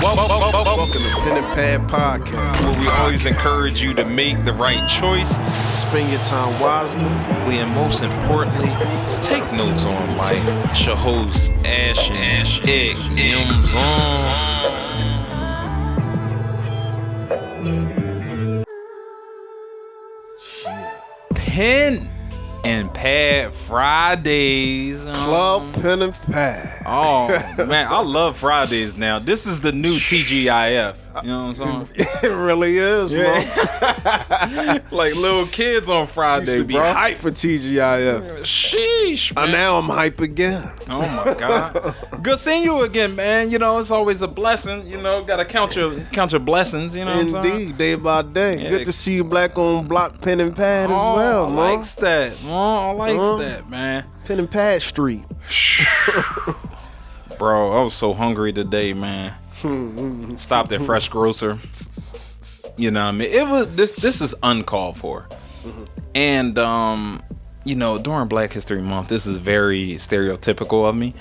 Welcome to Pen and Pad Podcast, where we always encourage you to make the right choice, to spend your time wisely, and most importantly, take notes on life. It's your host, Ash Egg M's on. Pen and Pad Fridays. Club Pen and Pad. Oh man, I love Fridays now. This is the new TGIF. You know what I'm saying? It really is, bro. Like little kids on Friday, Used to be bro. hype for TGIF. Sheesh, man. Now I'm hype again. Oh my God. Good seeing you again, man. You know, it's always a blessing. You know, gotta count your blessings, you know what I'm saying? Indeed, day by day. Yeah. Good to see you black on block Pen and Pad as well, I man. likes that. I likes that, man. Pen and Pad Street. Bro, I was so hungry today, man. Stopped at Fresh Grocer. You know what I mean? It was this is uncalled for. And you know, during Black History Month, this is very stereotypical of me.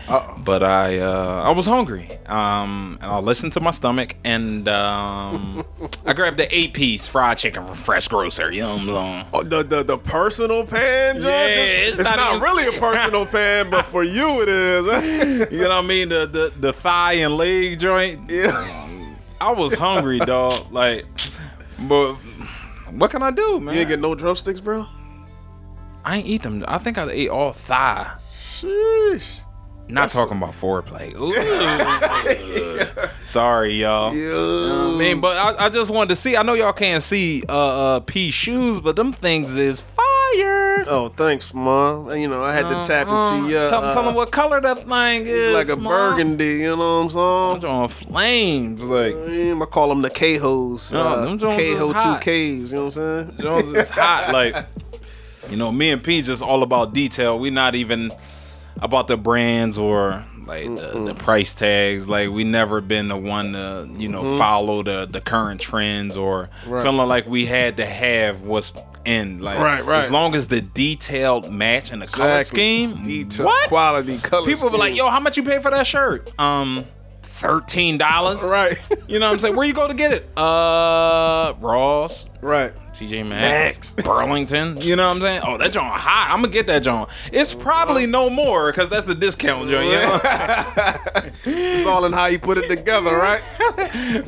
But I was hungry. And I listened to my stomach, and I grabbed the 8-piece fried chicken from Fresh Grocer. You know what I'm saying? Oh, the personal pan, John? Yeah, it's not really a personal pan, but for you it is, right? You know what I mean? The thigh and leg joint. Yeah. I was hungry, dog. Like, but what can I do, man? You ain't get no drumsticks, bro? I ain't eat them. I think I ate all thigh. Sheesh. Not talking about foreplay. Ooh. Sorry, y'all. Yeah. You know what I mean, but I just wanted to see. I know y'all can't see P shoes, but them things is fire. Oh, thanks, Mom. You know, I had to tap into your... Tell them what color that thing is. It's like a Ma. burgundy, you know what I'm saying? On flames. Like, I call them the K-Hos. them Jones is K-Ho hot. 2Ks, you know what I'm saying? Jones is hot. Like, you know, me and P just all about detail. We not even about the brands or like the price tags. Like, we never been the one to, you know, follow the current trends or feeling like we had to have what's in. Like, Right. as long as the detailed match and the color scheme. Detail, what? quality, color People be like, yo, how much you pay for that shirt? $13. Right. You know what I'm saying? Where you go to get it? Ross. Right. TJ Maxx, Burlington, you know what I'm saying? Oh, that joint hot. I'm gonna get that joint. It's probably no more because that's the discount joint, you know? It's all in how you put it together, right?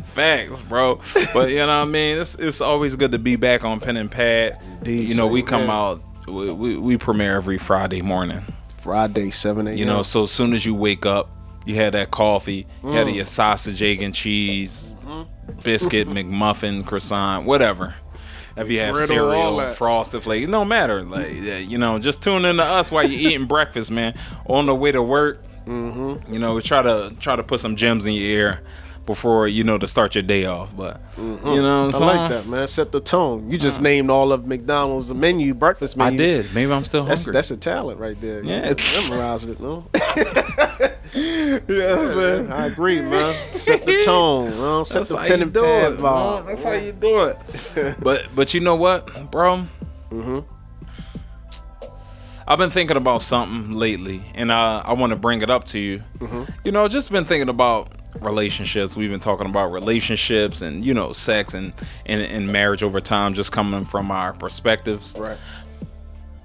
Facts, bro. But you know what I mean? It's always good to be back on Pen and Pad. Indeed, you know, we sir, come yeah. out, we premiere every Friday morning. Friday, 7 a.m. You know, so as soon as you wake up, you had that coffee, you had your sausage, egg, and cheese, biscuit, McMuffin, croissant, whatever. If you have Brittle, all cereal, that. frosted flakes, it don't matter. Like, you know, just tune in to us while you're eating breakfast, man. On the way to work, you know, we try to put some gems in your ear before, you know, to start your day off. But you know what I'm saying? I like that, man. Set the tone. You just named all of McDonald's menu, breakfast menu. I did. Maybe I'm still hungry. That's a talent right there. Yeah. You memorized it, no? Yeah, man. I agree, man. Set the tone, man. Set That's the how pen you and do pad it, vibe. man. That's how you do it. But you know what, bro? I've been thinking about something lately, and I want to bring it up to you. You know, just been thinking about relationships. We've been talking about relationships and, you know, sex and marriage over time, just coming from our perspectives. Right.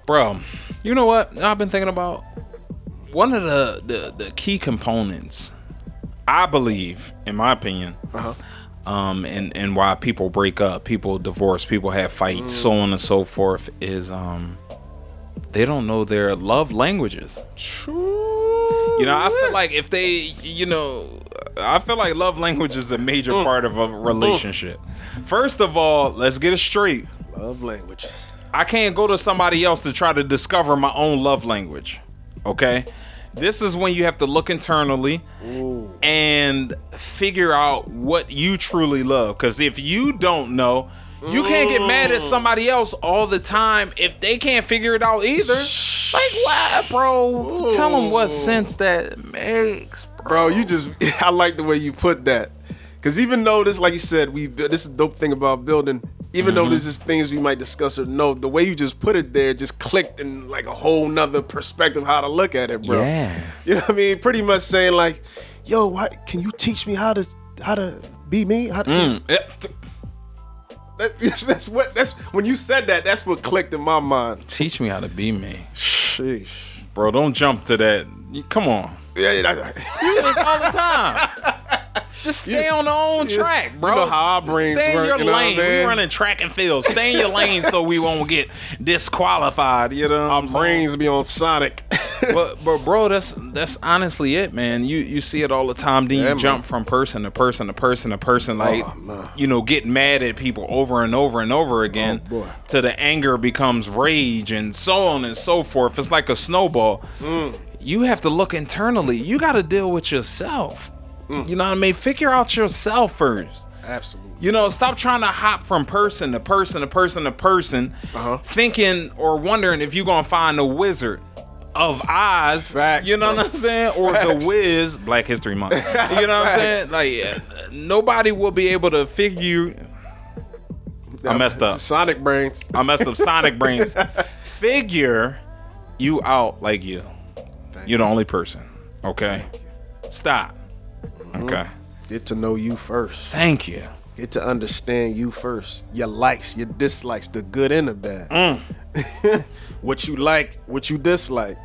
Bro, you know what I've been thinking about? One of the key components, I believe, in my opinion, and why people break up, people divorce, people have fights, so on and so forth, is they don't know their love languages. True. You know, I feel like if they, you know, I feel like love language is a major part of a relationship. First of all, let's get it straight. Love language. I can't go to somebody else to try to discover my own love language. Okay? This is when you have to look internally and figure out what you truly love. Because if you don't know, you can't get mad at somebody else all the time if they can't figure it out either. Like, what, bro? Tell them what sense that makes, Bro, you just, I like the way you put that. Because even though this, like you said, this is the dope thing about building, even though this is things we might discuss or know, the way you just put it there just clicked in like a whole nother perspective how to look at it, bro. Yeah. You know what I mean? Pretty much saying like, yo, can you teach me how to how to be me. How to that's when you said that. That's what clicked in my mind. Teach me how to be me. Sheesh. Bro, don't jump to that. Come on. Yeah, You do this all the time. Just stay on the own track, bro. You know how our brains stay work. In your you know lane. what I mean? We running track and field. Stay in your lane so we won't get disqualified. You know, Our brains be on Sonic. but bro, that's honestly it, man. You see it all the time. Then you jump from person to person to person to person, like getting mad at people over and over and over again, till the anger becomes rage and so on and so forth. It's like a snowball. You have to look internally. You got to deal with yourself. You know what I mean? Figure out yourself first. Absolutely. You know, stop trying to hop from person to person to person to person, thinking or wondering if you're gonna find a Wizard of Oz. Facts, you know bro. what I'm saying? Or the Wiz, Black History Month. You know what I'm saying? Like, nobody will be able to figure you. I messed up. Sonic brains. I messed up. Sonic brains. Figure you out like you. You're the only person. Okay? Stop. Okay. Get to know you first. Thank you. Get to understand you first. Your likes, your dislikes, the good and the bad. What you like, what you dislike.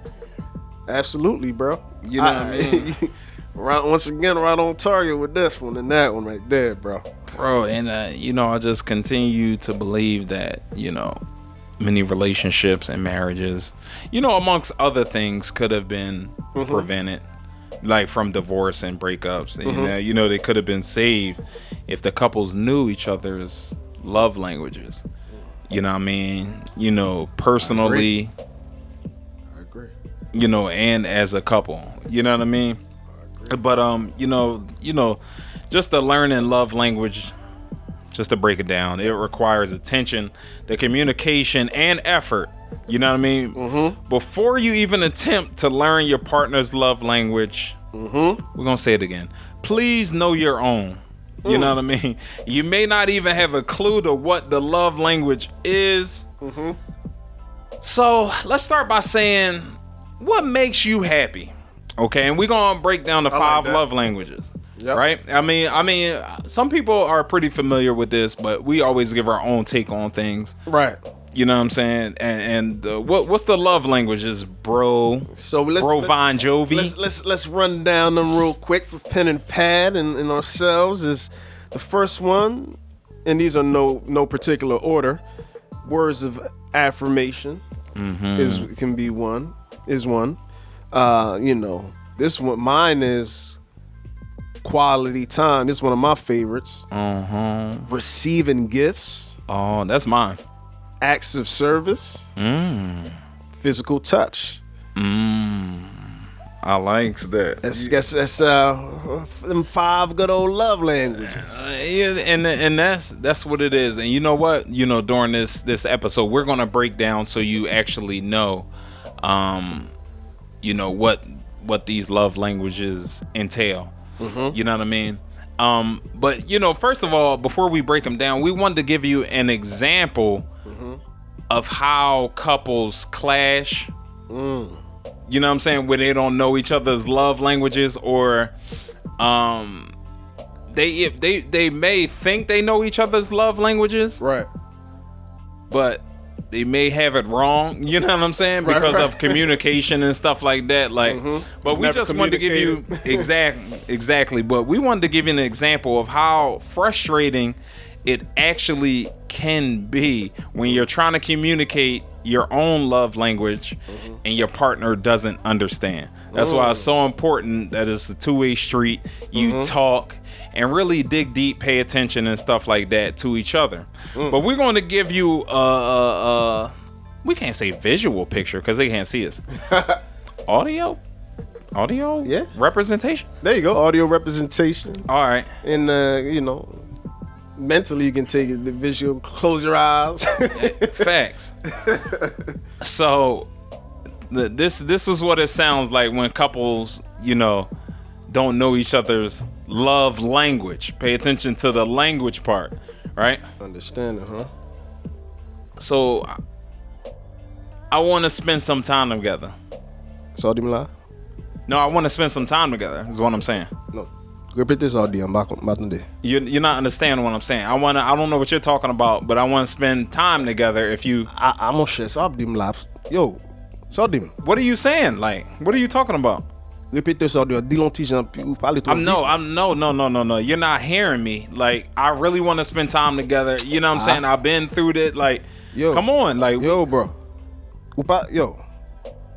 Absolutely, bro. You know what I mean? Once again, right on target with this one and that one right there, bro. Bro, and I just continue to believe that, many relationships and marriages, amongst other things, could have been prevented. Like from divorce and breakups, and they could have been saved if the couples knew each other's love languages. You know what I mean? Personally. I agree. And as a couple. You know what I mean? But just the learning love language, just to break it down, it requires attention, the communication, and effort. You know what I mean? Before you even attempt to learn your partner's love language, we're gonna say it again. Please know your own. You know what I mean? You may not even have a clue to what the love language is. So let's start by saying, what makes you happy? Okay, and we're gonna break down the 5 love languages. Yep. Right? I mean, some people are pretty familiar with this, but we always give our own take on things. Right. You know what I'm saying? And what's the love languages, bro? So Bon Jovi. Let's run down them real quick for pen and pad and ourselves. Is the first one, and these are no particular order. Words of affirmation can be one. This one, mine is quality time. This is one of my favorites. Receiving gifts. Oh, that's mine. Acts of service, physical touch. I like that. That's them 5 good old love languages. And that's what it is. And you know what? During this episode, we're gonna break down so you actually know, what these love languages entail. You know what I mean? But first of all, before we break them down, we wanted to give you an example of how couples clash. You know what I'm saying? When they don't know each other's love languages, or they may think they know each other's love languages, right? But they may have it wrong. You know what I'm saying? Because of communication and stuff like that. Like, but we just wanted to give you exactly. But we wanted to give you an example of how frustrating it actually can be when you're trying to communicate your own love language and your partner doesn't understand. That's why it's so important that it's a two-way street. You talk and really dig deep, pay attention and stuff like that to each other. But we're going to give you we can't say visual picture because they can't see us. Audio representation. There you go, audio representation. All right. And mentally you can take it, the visual, close your eyes. Facts. So this is what it sounds like when couples don't know each other's love language. Pay attention to the language part, right? Understand it, huh? So I want to spend some time together. So do you lie? No, I want to spend some time together is what I'm saying. No, Répétez ça, dit, m'attendez. You're not understanding what I'm saying. I don't know what you're talking about, but I want to spend time together. If you, Mon cher, ça dit me laugh. Yo, ça dit. What are you saying? Like, what are you talking about? Répétez ça, dit, dis l'onti Jean, ou parlez trop vite. No. You're not hearing me. Like, I really want to spend time together. You know what I'm saying? I've been through that. Like, yo, come on, like, yo, bro. Ou pas, yo.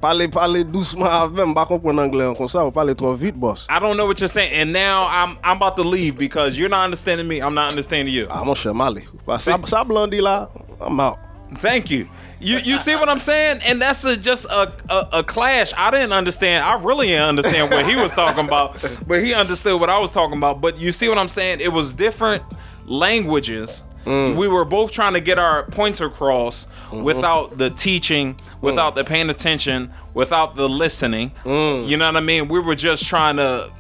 Parlez doucement avec moi, pas comprendre anglais comme ça, ou parlez trop vite, boss. I don't know what you're saying, and now I'm about to leave because you're not understanding me. I'm not understanding you. Mon cher, m'allez. Ça blondie là, I'm out. Thank you. You see what I'm saying? And that's just a clash. I didn't understand. I really didn't understand what he was talking about, but he understood what I was talking about. But you see what I'm saying? It was different languages. We were both trying to get our points across without the teaching, without the paying attention, without the listening. You know what I mean? We were just trying to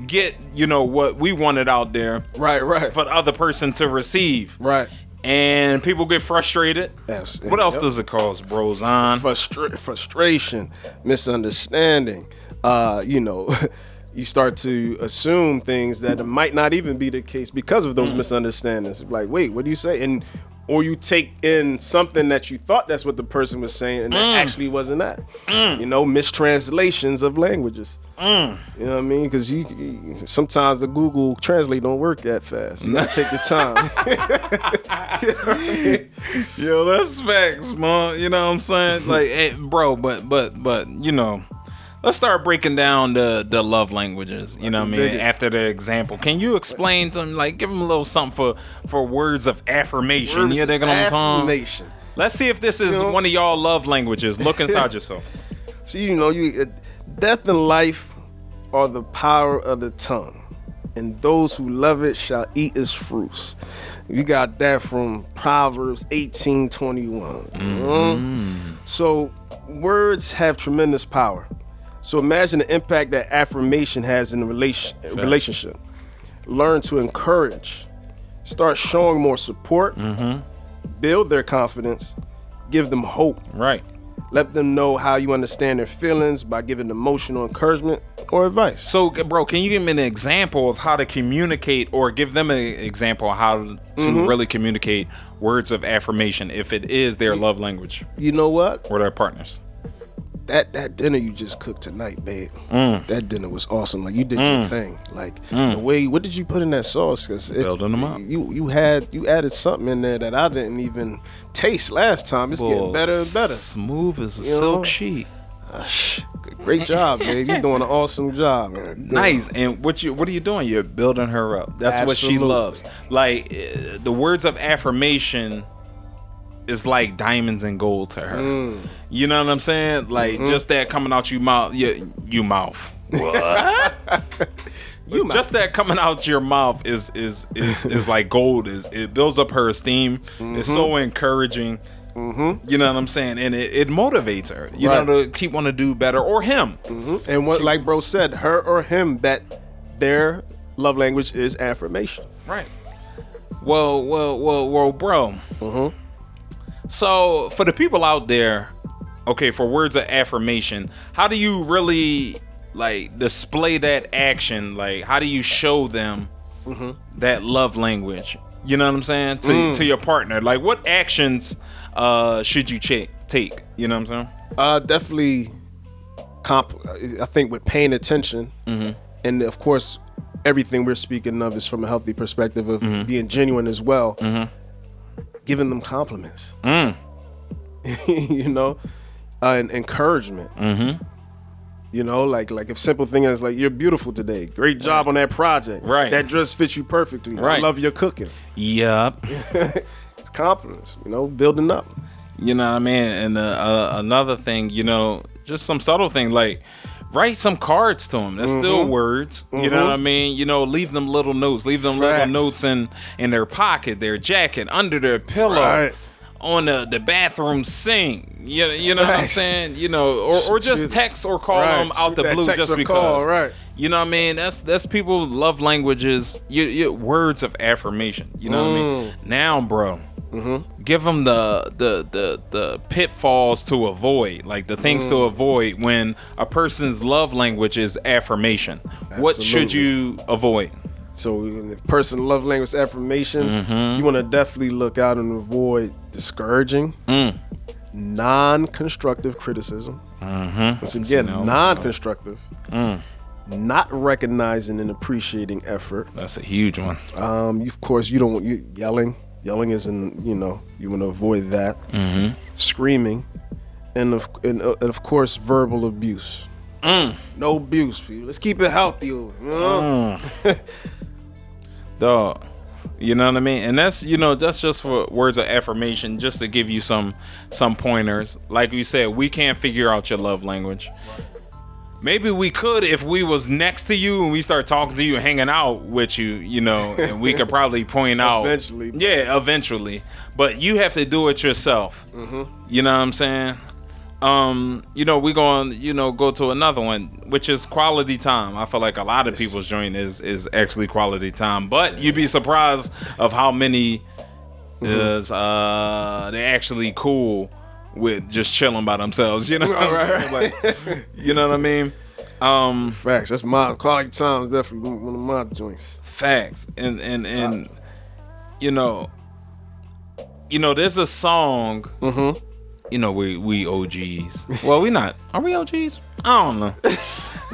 get, what we wanted out there. Right. For the other person to receive. Right. And people get frustrated. Yes. What else does it cause, Brozon? Frustration, misunderstanding. You start to assume things that might not even be the case because of those misunderstandings. Like, wait, what do you say? Or you take in something that you thought that's what the person was saying, and that actually wasn't that. Mistranslations of languages. You know what I mean? Because sometimes the Google Translate don't work that fast. You gotta take the time. You know what I mean? Yo, that's facts, man. You know what I'm saying? Like, hey, bro, but let's start breaking down the love languages. You know what I mean? After the example, can you explain to them, like, give them a little something for words of affirmation? Words you know what I'm saying? affirmation. Let's see if this is one of y'all love languages. Look inside yourself. So death and life are the power of the tongue, and those who love it shall eat its fruits. You got that from Proverbs 18:21. So words have tremendous power. So imagine the impact that affirmation has in a relationship. Learn to encourage. Start showing more support. Build their confidence. Give them hope. Right. Let them know how you understand their feelings by giving emotional encouragement or advice. So, bro, can you give me an example of how to communicate, or give them an example of how to really communicate words of affirmation if it is their love language? You know what? Or their partners. That dinner you just cooked tonight, babe. That dinner was awesome. Like, you did your thing. Like, the way, what did you put in that sauce? Cause building them up. You added something in there that I didn't even taste last time. It's getting better and better. Smooth as a silk sheet. Great job, babe. You're doing an awesome job, man. Nice. And what are you doing? You're building her up. That's Absolutely. what she loves. Like, the words of affirmation is like diamonds and gold to her. You know what I'm saying? Like, just that coming out your mouth. You mouth. What? Just that coming out your mouth is like gold. It builds up her esteem. It's so encouraging. You know what I'm saying? And it motivates her, you know, to keep wanting to do better, or him. And what, like bro said, her or him, that their love language is affirmation. Right. Well, bro. So for the people out there, okay, for words of affirmation, how do you really like display that action? Like, how do you show them that love language? You know what I'm saying? To your partner. Like, what actions should you take? You know what I'm saying? Definitely I think with paying attention, and of course everything we're speaking of is from a healthy perspective of being genuine as well. Giving them compliments. You know, and encouragement. You know, like if simple thing is like, you're beautiful today. Great job on that project. Right. That dress fits you perfectly. Right. I love your cooking. Yup. It's compliments, you know, building up. You know what I mean? And another thing, you know, just some subtle thing, like write some cards to them. That's still words. You know what I mean? You know, leave them little notes. Leave them little notes in their pocket, their jacket, under their pillow, on the bathroom sink. You know what I'm saying? You know, or just text or call them out the blue just because. Call, You know what I mean? That's people's love languages. Your words of affirmation. You know what I mean? Now, bro, give them the pitfalls to avoid, like the things to avoid when a person's love language is affirmation. What should you avoid? So if a person love language affirmation, you want to definitely look out and avoid discouraging, non-constructive criticism. Once again, non-constructive. Not recognizing and appreciating effort. That's a huge one. Of course, you yelling. Yelling isn't, you want to avoid that. Screaming, and of course, verbal abuse. No abuse, people. Let's keep it healthy. Dog. You know what I mean? And that's just for words of affirmation, just to give you some pointers. Like we said, we can't figure out your love language. Maybe we could if we was next to you and we start talking to you and hanging out with you, and we could probably point out. Eventually. Yeah, eventually. But you have to do it yourself. You know what I'm saying? We go to another one, which is quality time. I feel like a lot of people's joint is actually quality time, but you'd be surprised of how many is they actually cool with just chilling by themselves. You know, right. Like, you know what I mean? Facts. That's my quality time. Is definitely one of my joints. Facts. And there's a song. We OGs. Well, we not. Are we OGs? I don't know.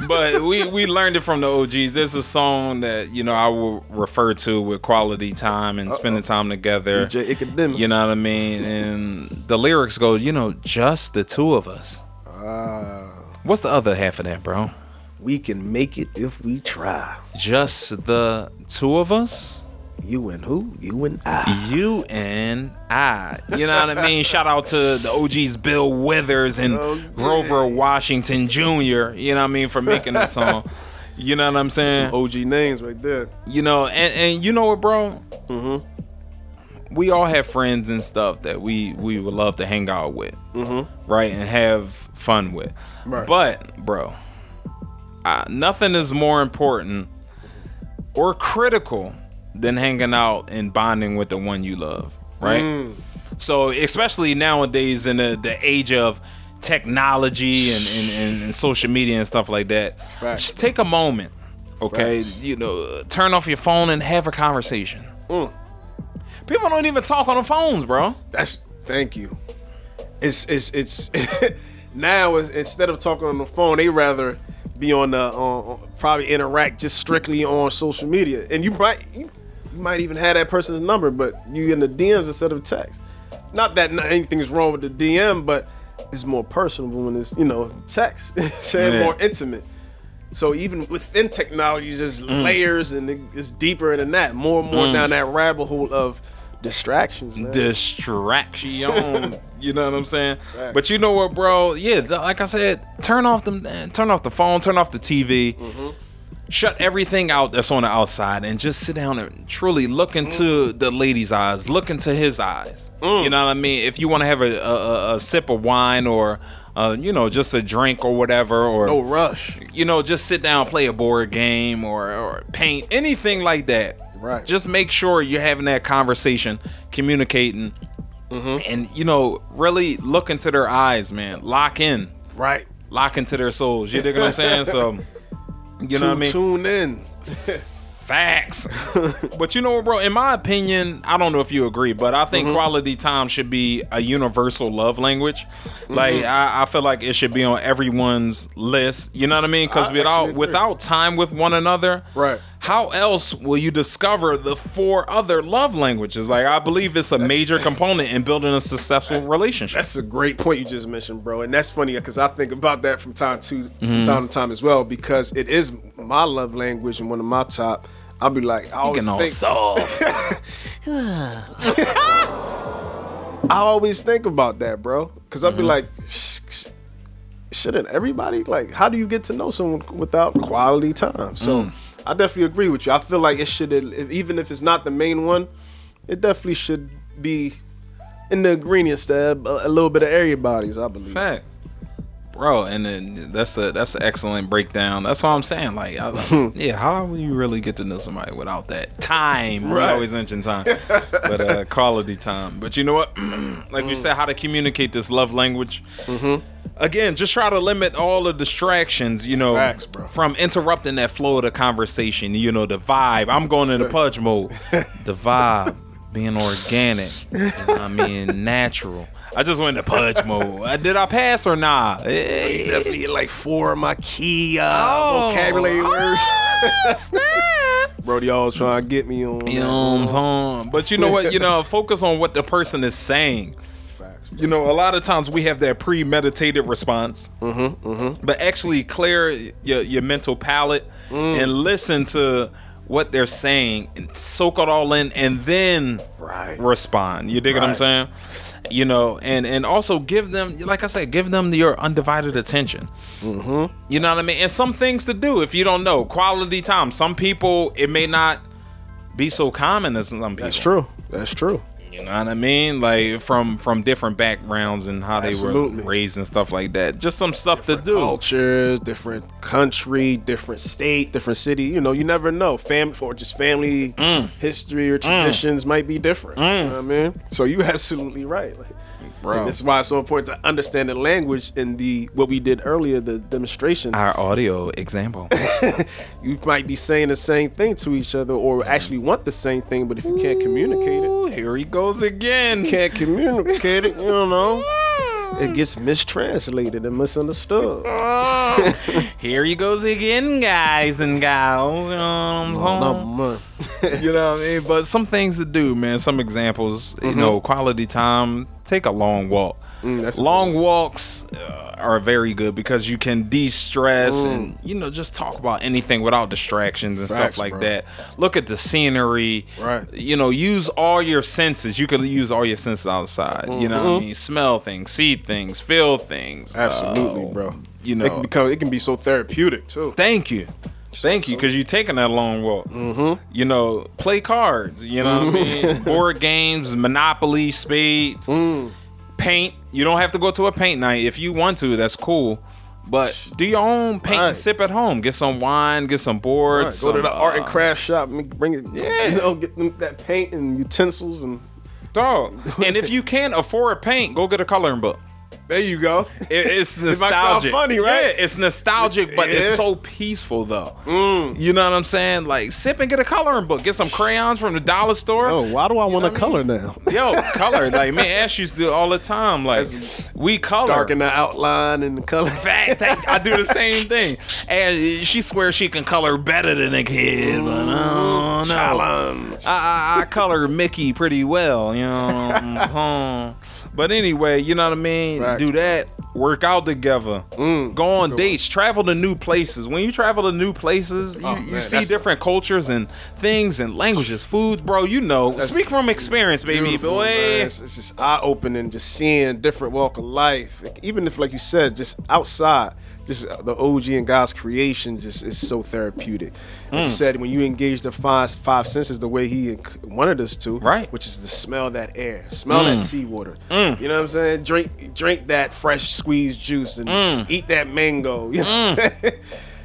But we learned it from the OGs. There's a song that, I will refer to with quality time and spending time together. DJ Academics. You know what I mean? And the lyrics go, just the two of us. What's the other half of that, bro? We can make it if we try. Just the two of us? You and who? You and I. You and I. You know what I mean? Shout out to the OGs Bill Withers and Grover Washington Jr., you know what I mean, for making that song. You know what I'm saying? Some OG names right there. And you know what, bro? We all have friends and stuff that we would love to hang out with, right? And have fun with. Right. But, bro, nothing is more important or critical than hanging out and bonding with the one you love, right? So especially nowadays in the age of technology and social media and stuff like that, just take a moment, okay? Turn off your phone and have a conversation. People don't even talk on the phones, bro. Thank you. It's now instead of talking on the phone, they rather be on probably interact just strictly on social media, and you might even have that person's number, but you in the DMs instead of text. Not that anything's wrong with the DM, but it's more personal when it's text. Saying more intimate. So even within technology, there's layers and it's deeper than that. More and more down that rabbit hole of distractions, man. Distraction. You know what I'm saying? Right. But you know what, bro? Yeah, like I said, turn off the phone, turn off the TV. Shut everything out that's on the outside and just sit down and truly look into the lady's eyes, look into his eyes. You know what I mean? If you want to have a sip of wine or just a drink or whatever, or no rush. Just sit down, play a board game or paint, anything like that. Right. Just make sure you're having that conversation, communicating, and really look into their eyes, man. Lock in. Right. Lock into their souls. You dig what I'm saying? So. You know what I mean? Tune in. Facts. But you know what, bro? In my opinion, I don't know if you agree, but I think quality time should be a universal love language. Like, I feel like it should be on everyone's list. You know what I mean? Because without time with one another, right? How else will you discover the 4 other love languages? Like, I believe it's a major component in building a successful relationship. That's a great point you just mentioned, bro. And that's funny because I think about that from time to time as well, because it is my love language and one of my top. I'll be like, I always think about that, bro. Because I'll be like, shouldn't everybody, like, how do you get to know someone without quality time? So I definitely agree with you. I feel like it should, even if it's not the main one, it definitely should be in the ingredients to have a little bit of everybody's, I believe. Facts. Bro, and then that's an excellent breakdown. That's what I'm saying. Like, how will you really get to know somebody without that time? Right. We always mention time, but quality time. But you know what? Like we said, how to communicate this love language. again, just try to limit all the distractions, you know, Facts, bro. from interrupting that flow of the conversation. You know, the vibe. I'm going into pudge mode. The vibe being organic. You know what I mean? Natural. I just went into pudge mode. Did I pass or nah? You definitely hit like 4 of my key vocabulary words. Brody always trying to get me on. You know what I'm saying? But you know what? You know, focus on what the person is saying. Facts. You know, a lot of times we have that premeditated response. But actually clear your mental palate and listen to what they're saying and soak it all in and then respond. You dig what I'm saying? You know, and also give them, like I said, give them your undivided attention. You know what I mean? And some things to do if you don't know. Quality time. Some people, it may not be so common as some people. That's true. That's true. You know what I mean? Like from different backgrounds and how they were raised and stuff like that. Just some stuff to do. Cultures, different country, different state, different city. You know, you never know. Family or just family history or traditions might be different. You know what I mean? So you absolutely right. Like, Bro. This is why it's so important to understand the language in what we did earlier, the demonstration. Our audio example. You might be saying the same thing to each other or actually want the same thing, but if you can't communicate it. Here he goes again. Can't communicate it, you know. It gets mistranslated and misunderstood. Here he goes again, guys and gals. You know what I mean? But some things to do, man. Some examples. You know, quality time. Take a long walk. Long walks are very good because you can de-stress and, you know, just talk about anything without distractions and stuff like that. Look at the scenery. You know, use all your senses. You can use all your senses outside. You know what I mean? Smell things, see things, feel things. Absolutely, bro. You know, it can be so therapeutic too. Thank you, because you're taking that long walk. You know, play cards. You know what I mean? Board games, Monopoly, spades, paint. You don't have to go to a paint night if you want to. That's cool. But do your own paint and sip at home. Get some wine, get some boards. Go to the art and craft shop, bring it. You know, get them that paint and utensils and. Dog. And if you can't afford paint, go get a coloring book. There you go. It's nostalgic. It might sound funny, right? Yeah, it's nostalgic, but it's so peaceful, though. You know what I'm saying? Like, sip and get a coloring book. Get some crayons from the dollar store. Oh, why do I want to color now? Yo, color. Like, me and Ash used to do it all the time. Like, we color. Darken the outline and the color. Fact, I do the same thing. And she swears she can color better than a kid, but I don't know. Challenge. I color Mickey pretty well, you know. But anyway, you know what I mean? Facts. Do that. Work out together. Go on dates. Travel to new places. When you travel to new places, you see different cultures and things and languages, foods, bro. You know. Speak from experience, baby. Boy. It's just eye-opening, just seeing different walk of life. Even if, like you said, just outside, just the OG and God's creation just is so therapeutic. Like you said, when you engage the five senses the way He wanted us to, which is to smell that air, smell that seawater. You know what I'm saying? Drink that fresh squeezed juice and eat that mango. You know what I'm saying?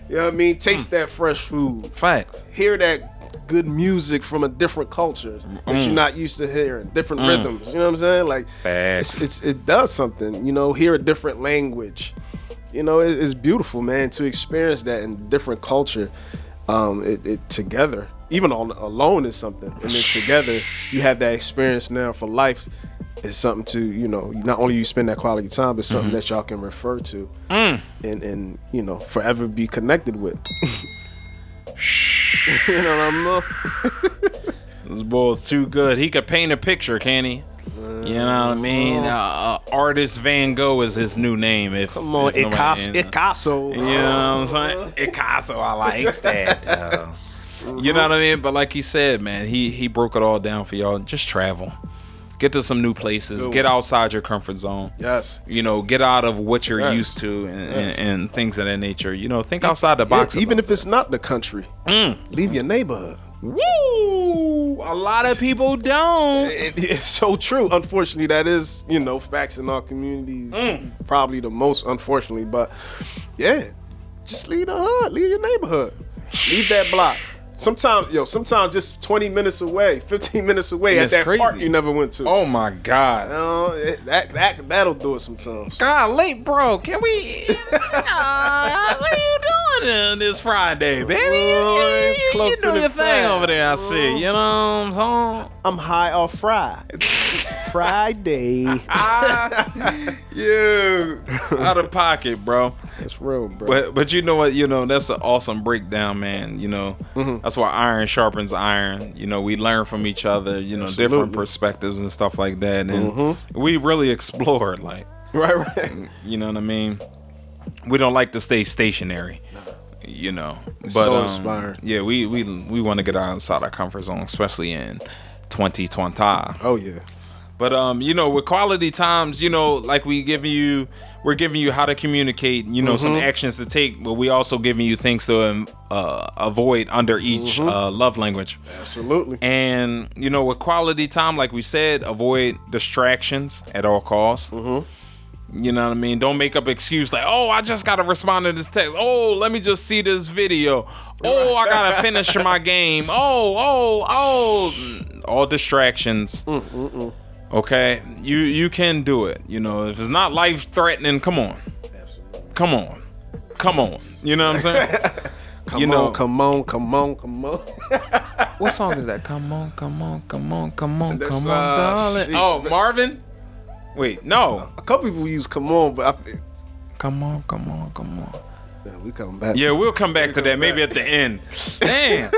You know what I mean? Taste that fresh food. Facts. Hear that good music from a different culture that you're not used to hearing. Different rhythms. You know what I'm saying? Like, it does something. You know, hear a different language. You know, it's beautiful, man, to experience that in different culture. It together, even alone is something, and then together you have that experience now for life. It's something to, you know, not only you spend that quality time, but something that y'all can refer to and you know, forever be connected with. You know what I mean? This boy's too good. He could paint a picture, can he? You know what I mean? Artist Van Gogh is his new name. Come on, Picasso. You know what I'm saying? Picasso, I like that. You know what I mean? But like he said, man, he broke it all down for y'all. Just travel. Get to some new places. Get outside your comfort zone. Yes. You know, get out of what you're used to and things of that nature. You know, think outside the box. Even if it's not the country. Leave your neighborhood. Woo! A lot of people don't. It's so true. Unfortunately, that is, you know, facts in our community. Probably the most, unfortunately. But yeah, just leave the hood. Leave your neighborhood. Leave that block. sometimes just 20 minutes away, 15 minutes away at That's that crazy. park you never went to. Oh my God. That'll do it sometimes. God, late, bro. Can we? What are you doing this Friday, baby? It's You close doing to your the thing fam. over there, I see. You know what I'm saying? I'm high off Friday. Yeah, out of pocket, bro. That's real, bro. But you know what? You know, that's an awesome breakdown, man. You know, that's why iron sharpens iron. You know, we learn from each other. You know, different perspectives and stuff like that, and we really explored, like, right. you know what I mean. We don't like to stay stationary. You know, but so inspiring. Yeah, we want to get outside our comfort zone, especially in 2020. Oh yeah. But you know, with quality times, you know, like we're giving you how to communicate, you know, some actions to take, but we also giving you things to avoid under each love language. Absolutely. And you know, with quality time, like we said, avoid distractions at all costs. You know what I mean? Don't make up excuse like, oh, I just gotta respond to this text. Oh, let me just see this video. Oh, I gotta finish my game. Oh, all distractions. Okay, you can do it. You know, if it's not life threatening, come on. Absolutely. Come on. You know what I'm saying? Come on. What song is that? Come on, That's, darling. shit. Oh, Marvin. Wait, no. A couple people use "come on," but Come on. yeah, we coming back. Yeah, we'll come back to that maybe at the end. Damn.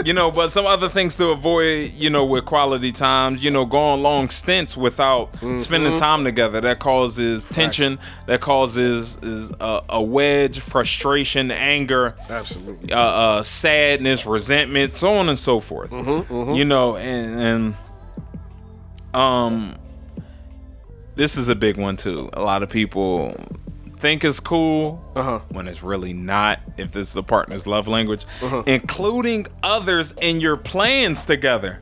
You know, but some other things to avoid, you know, with quality times, you know, going long stints without spending time together. That causes tension. That causes a wedge, frustration, anger. Absolutely. Sadness, resentment, so on and so forth. You know, and this is a big one too. A lot of people think it's cool when it's really not, if this is the partner's love language, including others in your plans together.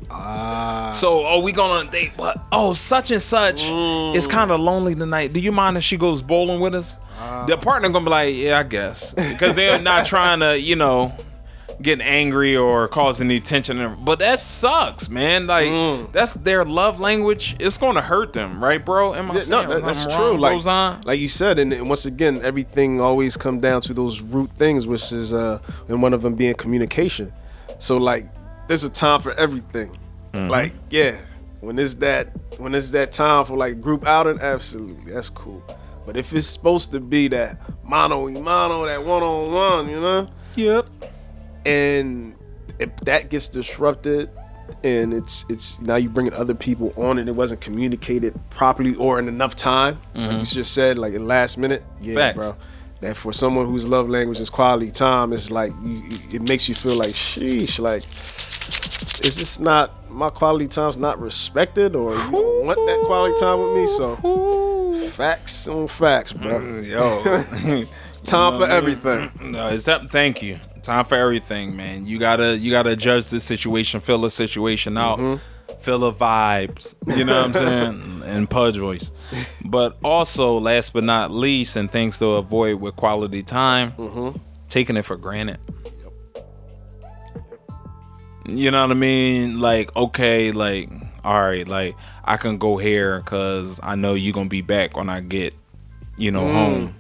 So, we gonna date what? Oh, such and such is kind of lonely tonight. Do you mind if she goes bowling with us? The partner gonna be like, yeah, I guess, because they're not trying to, you know, getting angry or causing any tension, but that sucks, man. Like that's their love language. It's gonna hurt them, right, bro? Am I saying that's I'm true. wrong, Like you said, and once again, everything always come down to those root things, which is and one of them being communication. So like, there's a time for everything. Like when is that time for like group outing? Absolutely, that's cool. But if it's supposed to be that mano y mano, that one-on-one, you know? Yep. And if that gets disrupted and it's now you bringing other people on and it wasn't communicated properly or in enough time, like you just said, like in last minute, Facts. Bro, that for someone whose love language is quality time, it's like it makes you feel like, sheesh, like, is this not, my quality time's not respected, or you don't want that quality time with me? So facts on facts, bro. Yo, time for everything. No, thank you. Time for everything, man. You gotta judge the situation, feel the situation out, feel the vibes. You know what I'm saying? In Pudge voice. But also, last but not least, and things to avoid with quality time, taking it for granted. You know what I mean? Like, okay, like, all right, like I can go here because I know you're gonna be back when I get, you know, home.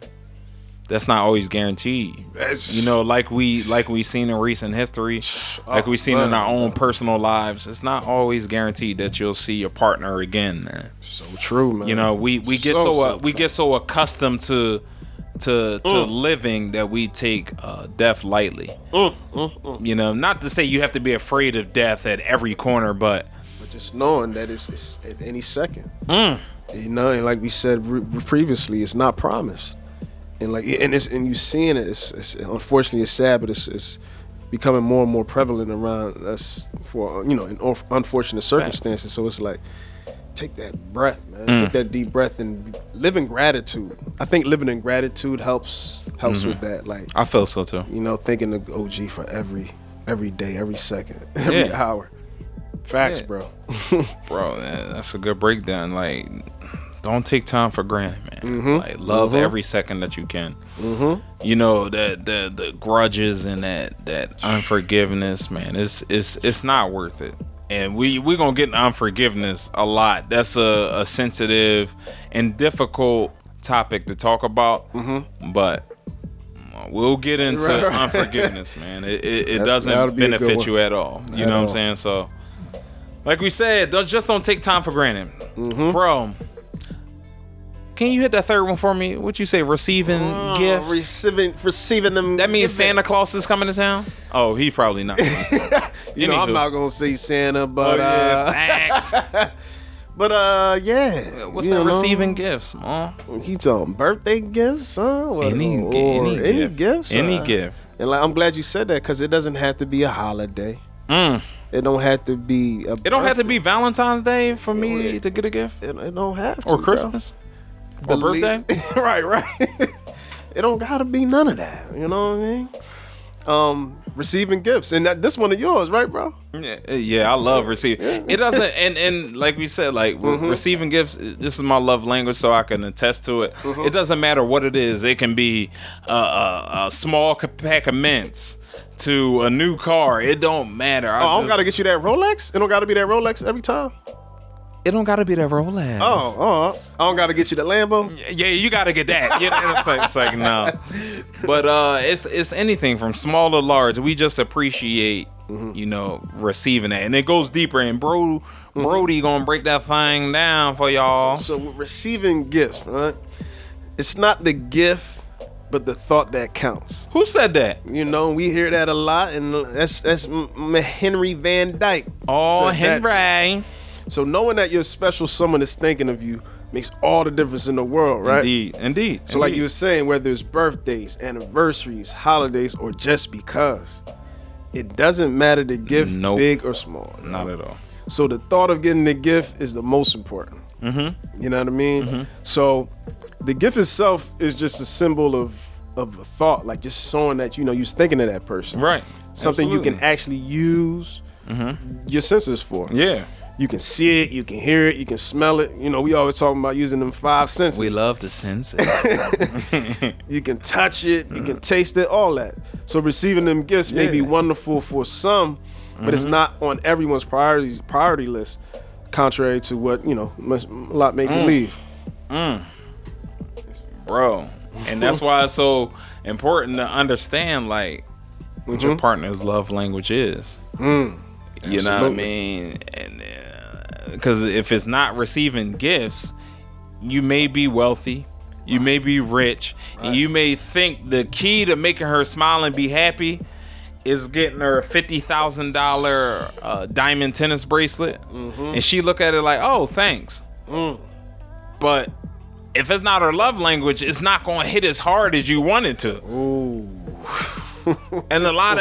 That's not always guaranteed. You know, like we seen in recent history, like we seen in our own personal lives. It's not always guaranteed that you'll see your partner again, man. So true, man. You know, we get get so accustomed to living that we take death lightly. You know, not to say you have to be afraid of death at every corner, but just knowing that it's at any second. You know, and like we said previously, it's not promised. And like, and you seeing it. It's unfortunately it's sad, but it's becoming more and more prevalent around us for, you know, in unfortunate circumstances. So it's like, take that breath, man. Take that deep breath and live in gratitude. I think living in gratitude helps with that. Like, I feel so too. You know, thinking of OG for every day, every second, every hour. Facts, bro. Bro, man, that's a good breakdown. Like, don't take time for granted, man. Like love every second that you can. You know, the grudges and that unforgiveness, man, it's not worth it. And we're gonna get in unforgiveness a lot. That's a sensitive and difficult topic to talk about. But we'll get into unforgiveness, man. It doesn't benefit you at all. You know what I'm saying? So, like we said, just don't take time for granted, bro. Can you hit that third one for me? What you say? Receiving gifts. Receiving them. That means Santa Claus is coming to town. Oh, he probably not. You know, I'm not gonna say Santa, but thanks. But yeah. What's that? Receiving gifts, man? He talking birthday gifts, huh? Any gifts. Any gift. And like, I'm glad you said that because it doesn't have to be a holiday. It don't have to be. It don't have to be Valentine's Day for me to get a gift. It don't have to. Or Christmas. Or birthday. Right. It don't gotta be none of that. You know what I mean? Receiving gifts, and this one of yours, right, bro? Yeah, I love receiving. It doesn't, and like we said, like receiving gifts. This is my love language, so I can attest to it. It doesn't matter what it is. It can be a small pack of mints to a new car. It don't matter. I don't gotta get you that Rolex. It don't gotta be that Rolex every time. It don't gotta be that Rolex. I don't gotta get you the Lambo. Yeah, you gotta get that. It's like no. But it's anything from small to large. We just appreciate, you know, receiving that, and it goes deeper. And Brody gonna break that thing down for y'all. So with receiving gifts, right? It's not the gift, but the thought that counts. Who said that? You know, we hear that a lot, and that's Henry Van Dyke. Oh, Henry. So knowing that your special someone is thinking of you makes all the difference in the world, right? Indeed. So like you were saying, whether it's birthdays, anniversaries, holidays, or just because, it doesn't matter the gift, big or small. Not at all. So the thought of getting the gift is the most important. You know what I mean? So the gift itself is just a symbol of a thought, like just showing that, you know, you're thinking of that person. Right. Something you can actually use your senses for. Yeah. You can see it, you can hear it, you can smell it. You know, we always talking about using them 5 senses. We love the senses. You can touch it, you can taste it, all that. So receiving them gifts may be wonderful for some, but it's not on everyone's priority list, contrary to what, you know, a lot may believe. Bro. And that's why it's so important to understand, like, what your partner's love language is. You know what I mean? And because if it's not receiving gifts, you may be wealthy, you may be rich, and you may think the key to making her smile and be happy is getting her a $50,000 diamond tennis bracelet, and she look at it like, oh, thanks. But if it's not her love language, it's not going to hit as hard as you want it to. Ooh. And a lot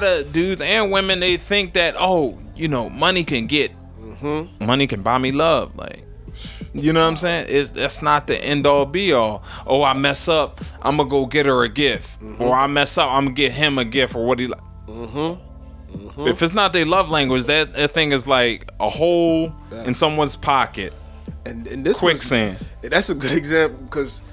of dudes and women, they think that, oh, you know, money can buy me love. Like, you know what I'm saying? That's not the end all be all. Oh, I mess up, I'm gonna go get her a gift, or I mess up, I'm gonna get him a gift, or what he like. If it's not their love language, that thing is like a hole in someone's pocket. And this quicksand. That's a good example because,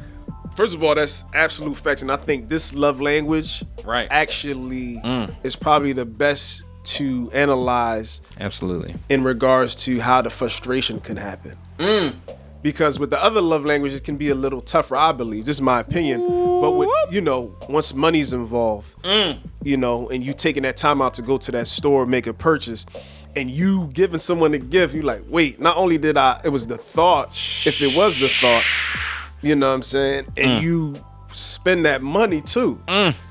first of all, that's absolute facts, and I think this love language actually is probably the best to analyze. Absolutely. In regards to how the frustration can happen. Because with the other love languages, it can be a little tougher, I believe. This is my opinion. But with, you know, once money's involved, you know, and you taking that time out to go to that store, make a purchase, and you giving someone a gift, you like, wait, not only did it was the thought, if it was the thought, you know what I'm saying? And you spend that money too.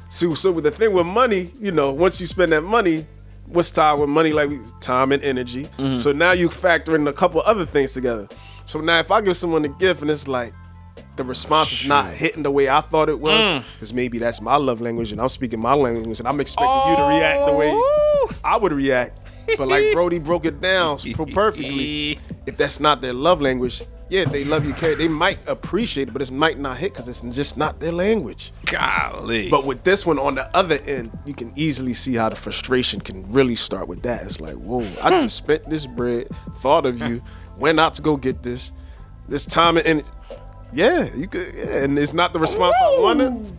So with the thing with money, you know, once you spend that money, what's tied with money? Like time and energy. So now you factor in a couple other things together. So now if I give someone a gift and it's like the response is not hitting the way I thought it was, because maybe that's my love language and I'm speaking my language and I'm expecting you to react the way I would react. But like Brody broke it down perfectly. If that's not their love language, yeah, they love you, they might appreciate it, but it might not hit because it's just not their language. Golly. But with this one on the other end, you can easily see how the frustration can really start with that. It's like, whoa, I just spent this bread, thought of you, went out to go get this. This time and yeah, you could. Yeah, and it's not the response I wanted.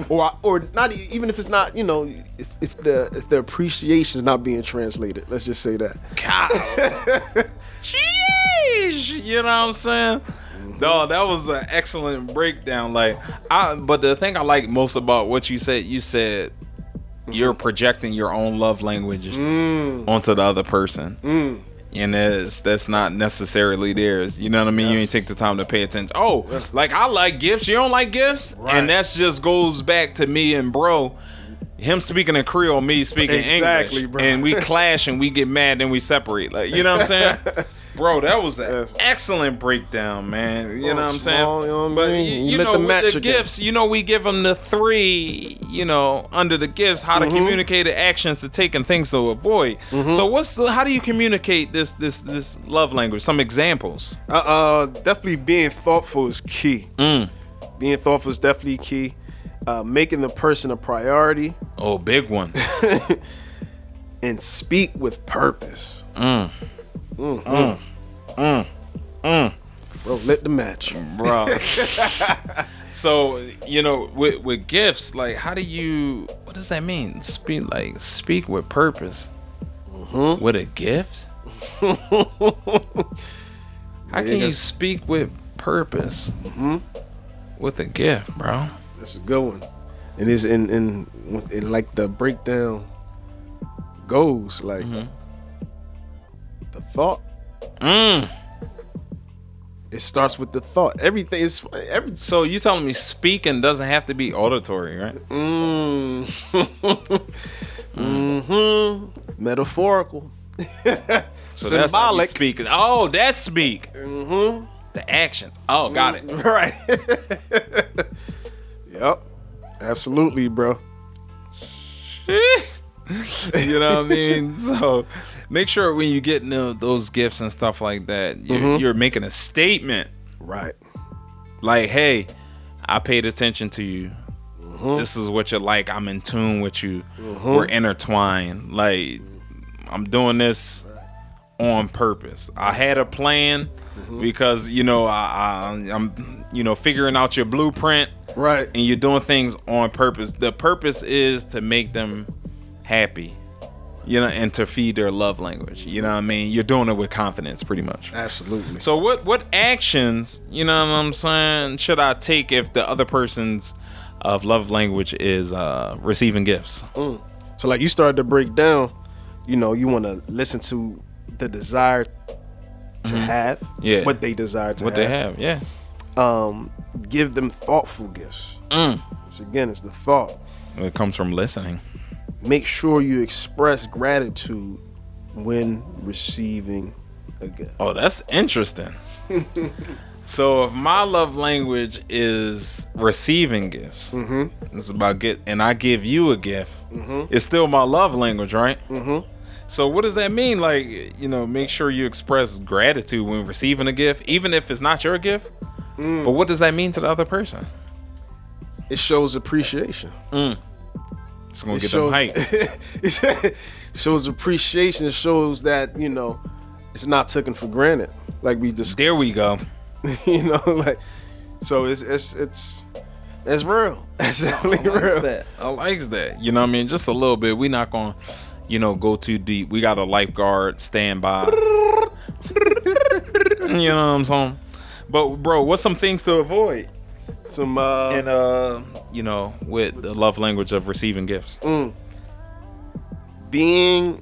Or not even if it's not, you know, if the appreciation is not being translated. Let's just say that. God. Jeez, you know what I'm saying? No, that was an excellent breakdown. But the thing I like most about what you said you're projecting your own love language onto the other person. And that's not necessarily theirs. You know what I mean? Yes. You ain't take the time to pay attention. Oh, yes. Like I like gifts. You don't like gifts? Right. And that just goes back to me and bro. Him speaking in Creole, me speaking English. Bro. And we clash and we get mad and we separate. Like, you know what I'm saying? Bro, that was an excellent breakdown, man. You know what I'm saying? You know what but I mean? you know, with the gifts, you know, we give them the 3, you know, under the gifts, how to communicate the actions to take and things to avoid. So how do you communicate this love language? Some examples. Definitely being thoughtful is key. Being thoughtful is definitely key. Making the person a priority. Oh, big one. And speak with purpose. Bro, lit the match, bro. So, you know, with gifts, like, how do you? What does that mean? Speak with purpose. With a gift? How can you speak with purpose with a gift, bro? That's a good one. And it's in like the breakdown goes like. The thought. It starts with the thought. Everything is So you telling me speaking doesn't have to be auditory, right? Metaphorical. So that's symbolic. Speaking. Oh, that's speak. The actions. Oh, got it. Right. Yep. Absolutely, bro. You know what I mean? So make sure when you get those gifts and stuff like that, you're making a statement. Right. Like, hey, I paid attention to you. This is what you're like. I'm in tune with you. We're intertwined. Like, I'm doing this on purpose. I had a plan because, you know, I'm, you know, figuring out your blueprint. Right. And you're doing things on purpose. The purpose is to make them happy, you know, and to feed their love language. You know what I mean? You're doing it with confidence, pretty much. Absolutely. So what actions, you know what I'm saying, should I take if the other person's of love language is receiving gifts? So like you started to break down, you know, you want to listen to the desire to have, what they desire to what they have, yeah. Give them thoughtful gifts. Which again is the thought. It comes from listening. Make sure you express gratitude when receiving a gift. Oh, that's interesting. So if my love language is receiving gifts, it's about and I give you a gift, it's still my love language, right? So what does that mean? Like, you know, make sure you express gratitude when receiving a gift, even if it's not your gift. But what does that mean to the other person? It shows appreciation. It's gonna get them hype. It shows appreciation. It shows that, you know, it's not taken for granted. Like we just. There we go. You know, like, so it's real. It's definitely real. I like that. You know what I mean? Just a little bit. We not gonna, you know, go too deep. We got a lifeguard standby. You know what I'm saying? But bro, what's some things to avoid? Some you know, with the love language of receiving gifts. Being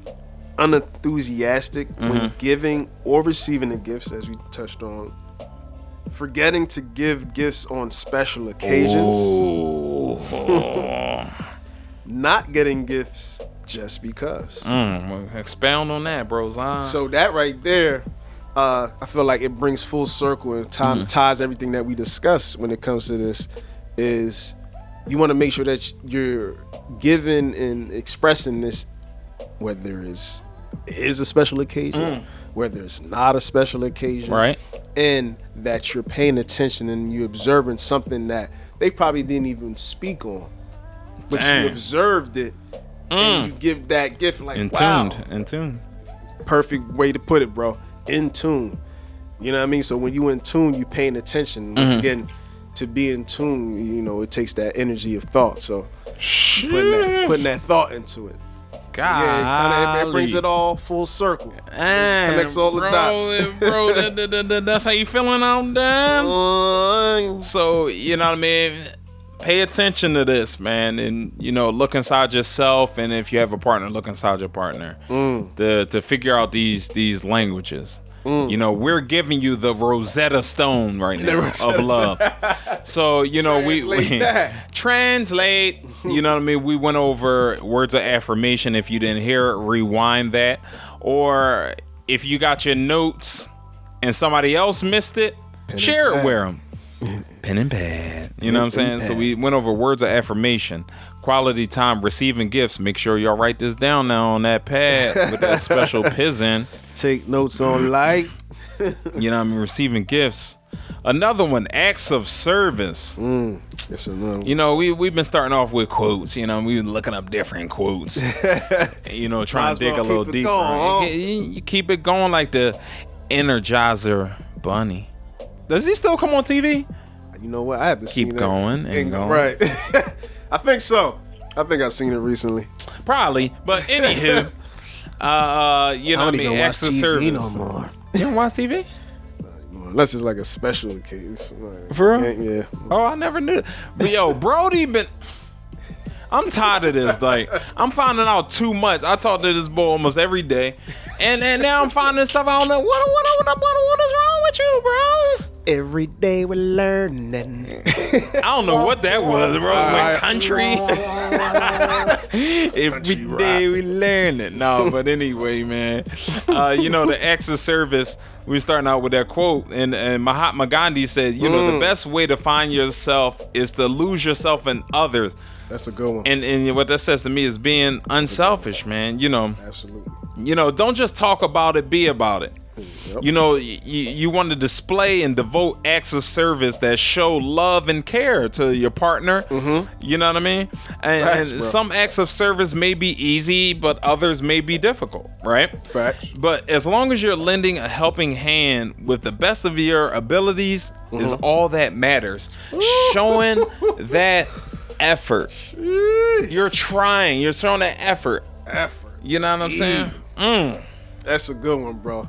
unenthusiastic when giving or receiving the gifts, as we touched on. Forgetting to give gifts on special occasions. Not getting gifts just because. Well, expound on that, bros. So that right there, I feel like it brings full circle and ties everything that we discuss when it comes to this. Is you want to make sure that you're giving and expressing this, whether it is a special occasion, whether it's not a special occasion, right? And that you're paying attention and you're observing something that they probably didn't even speak on, but you observed it, and you give that gift like, wow, in tune. Perfect way to put it, bro. In tune. You know what I mean? So when you in tune, you paying attention. Once again, to be in tune, you know, it takes that energy of thought. So putting that thought into it. God, so yeah, it brings it all full circle. Connects all the dots. Bro, that's how you feeling on down. So you know what I mean. Pay attention to this, man, and you know, look inside yourself, and if you have a partner, look inside your partner to figure out these languages. You know, we're giving you the Rosetta Stone right now of love. So, you know, we translate, you know what I mean? We went over words of affirmation. If you didn't hear it, rewind that. Or if you got your notes and somebody else missed it, share it with them. Pen and pad. You know what I'm saying? So we went over words of affirmation, quality time, receiving gifts. Make sure y'all write this down now on that pad with that special pizen. Take notes on life. You know what I mean? Receiving gifts. Another one, acts of service. That's another one. You know, we've been starting off with quotes. You know, we've been looking up different quotes. You know, trying to dig a little deeper. You keep it going like the Energizer Bunny. Does he still come on TV? You know what? I haven't seen it. Keep going and going. Right. I think so. I think I've seen it recently. Probably. But anywho, you know what I mean? Acts of service. No more. You don't watch TV? Unless it's like a special case. Like, For real? Yeah. Oh, I never knew. But yo, Brody been... I'm tired of this. Like, I'm finding out too much. I talk to this boy almost every day, and now I'm finding stuff I don't know. What is wrong with you, bro? Every day we're learning. I don't know what that was, bro. Like country. Every day we learn it. No, but anyway, man. You know, the acts of service. We starting out with that quote, and Mahatma Gandhi said, you know, the best way to find yourself is to lose yourself in others. That's a good one. And what that says to me is being unselfish, man. You know, absolutely. You know, don't just talk about it, be about it. Yep. You know, you want to display and devote acts of service that show love and care to your partner. You know what I mean? And some acts of service may be easy, but others may be difficult, right? Facts. But as long as you're lending a helping hand with the best of your abilities is all that matters. Showing that effort. You're trying. You're showing that effort. You know what I'm saying? That's a good one, bro.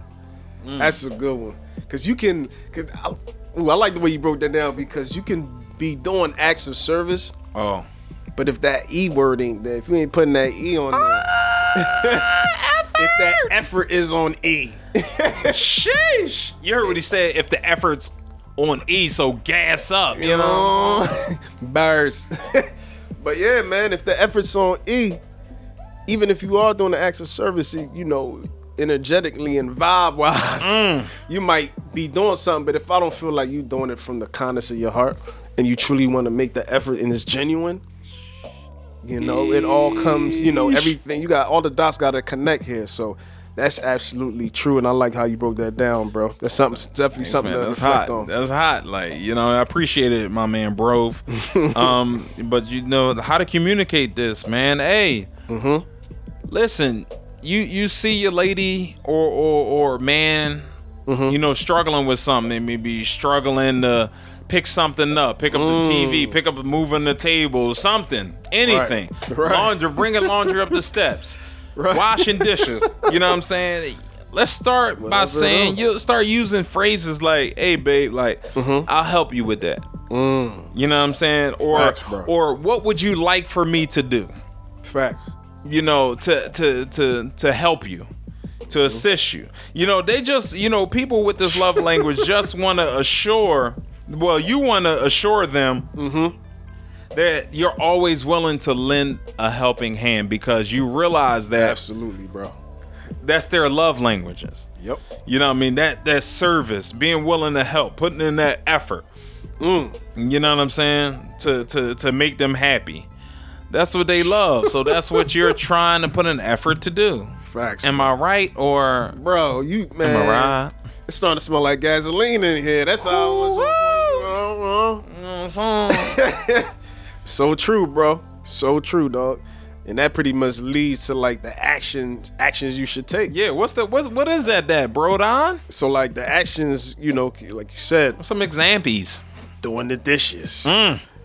That's a good one. Cause you can. I like the way you broke that down because you can be doing acts of service. Oh. But if that E word ain't there, if you ain't putting that E on there, if that effort is on E, sheesh. You heard what he said. If the effort's on E, so gas up. You know. Bars. But yeah, man, if the effort's on E, even if you are doing the acts of service, you know, energetically and vibe wise, you might be doing something. But if I don't feel like you doing it from the kindness of your heart and you truly want to make the effort and it's genuine, you know, it all comes, you know, everything. You got all the dots got to connect here. So that's absolutely true. And I like how you broke that down, bro. That's something, definitely something to reflect on. That's hot. Like, you know, I appreciate it, my man, Brove. But you know, how to communicate this, man. Hey, listen, you see your lady or man, you know, struggling with something. They may be struggling to pick something up, pick up the TV, pick up moving the table, something, anything. Right. Laundry, bringing laundry up the steps, washing dishes. You know what I'm saying? Let's start by saying, you start using phrases like, "Hey, babe, like, I'll help you with that." You know what I'm saying? Or what would you like for me to do? Facts. You know, to help you, to assist you. You know, they just, you know, people with this love language just want to assure. Well, you want to assure them that you're always willing to lend a helping hand because you realize that absolutely, bro. That's their love languages. Yep. You know what I mean? That service, being willing to help, putting in that effort. You know what I'm saying? To make them happy. That's what they love. So that's what you're trying to put an effort to do. Facts. Am I right or bro? You man. Am I right? It's starting to smell like gasoline in here. That's how it was. So true, bro. So true, dog. And that pretty much leads to like the actions you should take. Yeah, what is that, bro, Don? So like the actions, you know, like you said, Some examples. doing the dishes.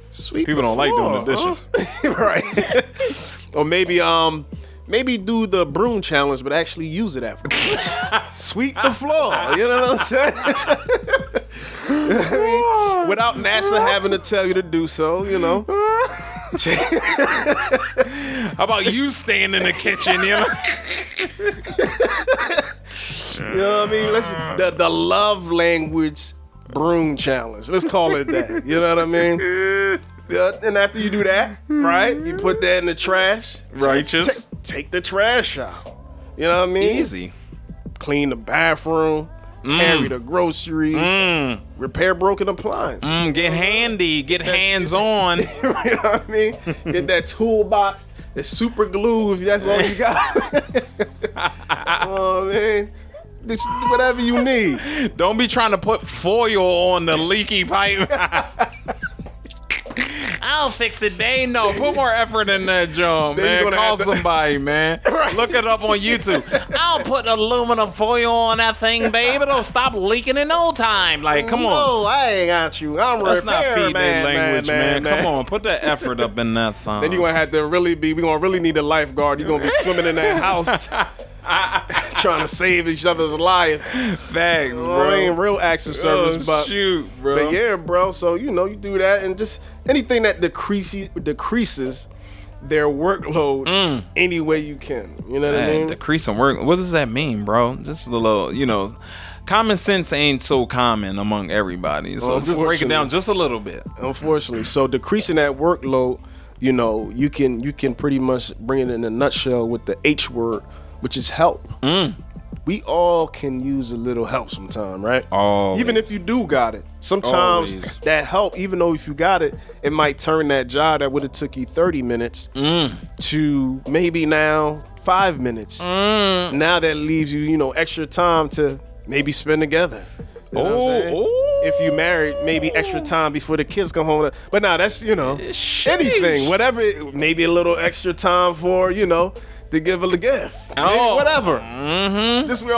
Sweep People the don't like doing the floor, dishes. right? Or maybe do the broom challenge, but actually use it afterwards. Sweep the floor. You know what I'm saying? I mean, without NASA having to tell you to do so, you know. How about you staying in the kitchen, you know? You know what I mean? The love language broom challenge. Let's call it that. You know what I mean? Yeah, and after you do that, right? You put that in the trash. Righteous. Take the trash out. You know what I mean? Easy. Clean the bathroom. Carry the groceries. Repair broken appliances. Get handy. Get hands-on. You know what I mean? Get that toolbox. It's super glue if that's all you got. Oh man. Just whatever you need. Don't be trying to put foil on the leaky pipe. I'll fix it, Dave. No, put more effort in that job, Then man. Call somebody, man. Right. Look it up on YouTube. I'll put aluminum foil on that thing, babe. It'll stop leaking in no time. Like, come on. No, I ain't got you. I'm Let's not repair feed that language, man. man. Come on, put that effort up in that thing. Then you're gonna have to we gonna really need a lifeguard. You're gonna be swimming in that house trying to save each other's life. Facts, bro. I mean, real acts of service, but shoot, bro. But yeah, bro. So you know, you do that, and just anything that decreases their workload any way you can. You know what I mean? Decreasing work. What does that mean, bro? Just a little, common sense ain't so common among everybody. So just break it down just a little bit. Unfortunately, so decreasing that workload, you can pretty much bring it in a nutshell with the H word, which is help. We all can use a little help sometime, right? Always. Even if you do got it. Sometimes Always. that help, even though if you got it, it might turn that job that would have took you 30 minutes to maybe now 5 minutes. Now that leaves you, extra time to maybe spend together. You know what I'm saying? If you married, maybe extra time before the kids come home. But now that's, anything, whatever, maybe a little extra time for, to give a gift. Maybe whatever. This way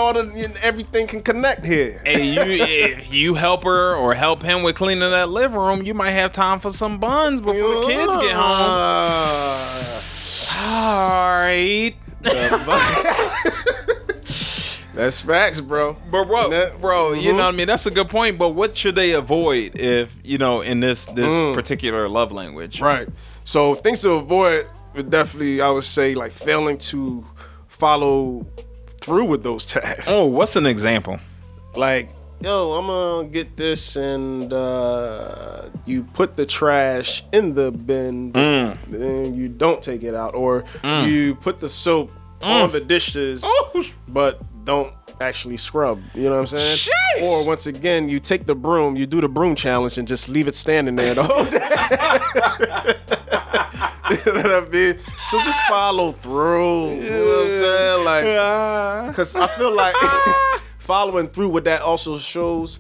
everything can connect here. Hey, if you help her or help him with cleaning that living room, you might have time for some buns before the kids get home. All right. That's facts, bro. But bro, you know what I mean? That's a good point. But what should they avoid if, in this particular love language? Right. So things to avoid would definitely, I would say, like failing to follow through with those tasks. Oh, what's an example? Like, yo, I'm gonna get this, and you put the trash in the bin, but then you don't take it out, or you put the soap on the dishes, but don't actually scrub. You know what I'm saying? Sheesh. Or once again, you take the broom, you do the broom challenge, and just leave it standing there the whole day. You know what I mean? So just follow through. You know what I'm saying? Like, because I feel like following through, what that also shows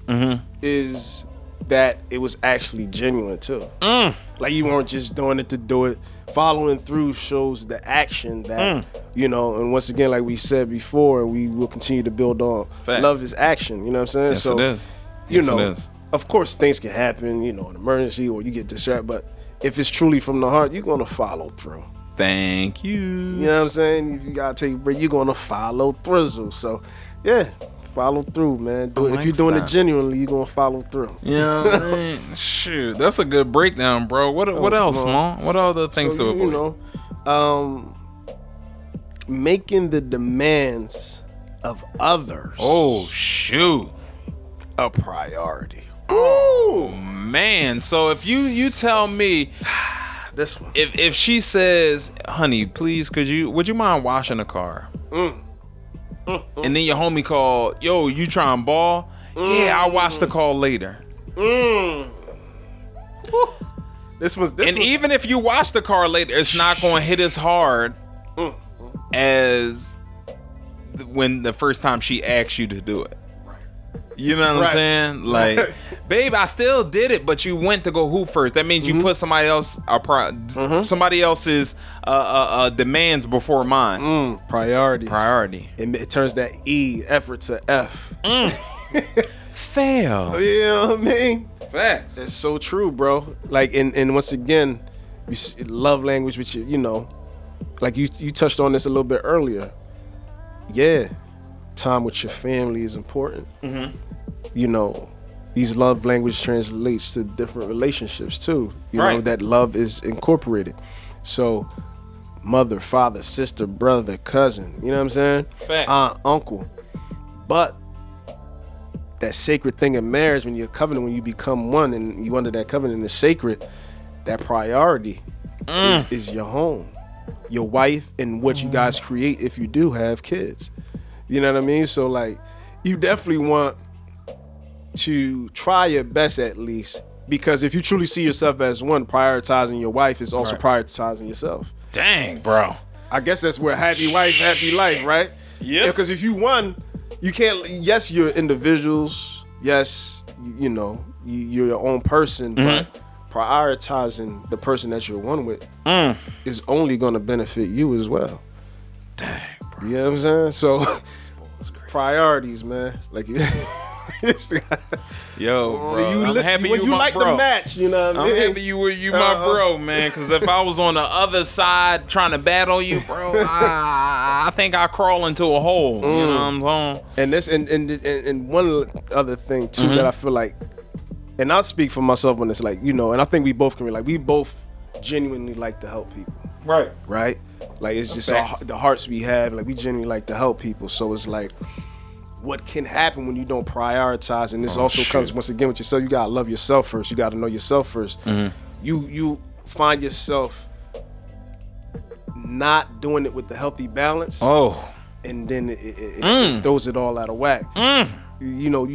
is that it was actually genuine too. Like you weren't just doing it to do it. Following through shows the action that, and once again, like we said before, we will continue to build on. Facts. Love is action, you know what I'm saying? Yes, so, it is. It is. Of course things can happen, an emergency or you get distracted, but if it's truly from the heart, you're going to follow through. Thank you. You know what I'm saying? If you got to take a break, you're going to follow through. So, yeah, follow through, man. If you're doing it genuinely, you're going to follow through. Yeah, shoot. That's a good breakdown, bro. What else, Small? What other things to avoid? Making the demands of others. Oh, shoot. A priority. Oh, man. So if you tell me this one. If she says, honey, please, would you mind washing the car? And then your homie called, yo, you try and ball? Yeah, I'll watch the call later. Even if you watch the car later, it's not going to hit as hard as when the first time she asked you to do it. You know what I'm saying? Like, babe, I still did it, but you went to go hoop first. That means you put somebody else, somebody else's demands before mine. Priorities. Priority. It turns that effort to F. Fail. You know what I mean? Facts. It's so true, bro. Like, and once again, love language, which you know, like you touched on this a little bit earlier. Yeah, time with your family is important. You know, these love language translates to different relationships too. You know, that love is incorporated. So, mother, father, sister, brother, cousin. You know what I'm saying? Fact. Aunt, uncle. But that sacred thing in marriage, when you're covenant, when you become one and you under that covenant is sacred, that priority is your home, your wife, and what you guys create if you do have kids. You know what I mean? So like, you definitely want to try your best at least, because if you truly see yourself as one, prioritizing your wife is also prioritizing yourself. Dang, bro. I guess that's where happy wife, happy life, right? Yeah. Because if you won, you can't. Yes, you're individuals. Yes, you know you're your own person, but prioritizing the person that you're one with is only going to benefit you as well. Dang, bro. You know what I'm saying? So priorities, man. Like yo, bro. I'm happy when you you my like bro. The match, you know what I mean? I'm happy you my bro, man. Because if I was on the other side trying to battle you, bro, I think I crawl into a hole. You know what I'm saying? And this and one other thing too that I feel like, and I'll speak for myself when it's like, you know, and I think we both can relate. We both genuinely like to help people. Right? Like it's just the hearts we have. Like we genuinely like to help people. So it's like, what can happen when you don't prioritize? And this comes once again with yourself. You gotta love yourself first. You gotta know yourself first. You find yourself not doing it with the healthy balance. And then it throws it all out of whack. You know,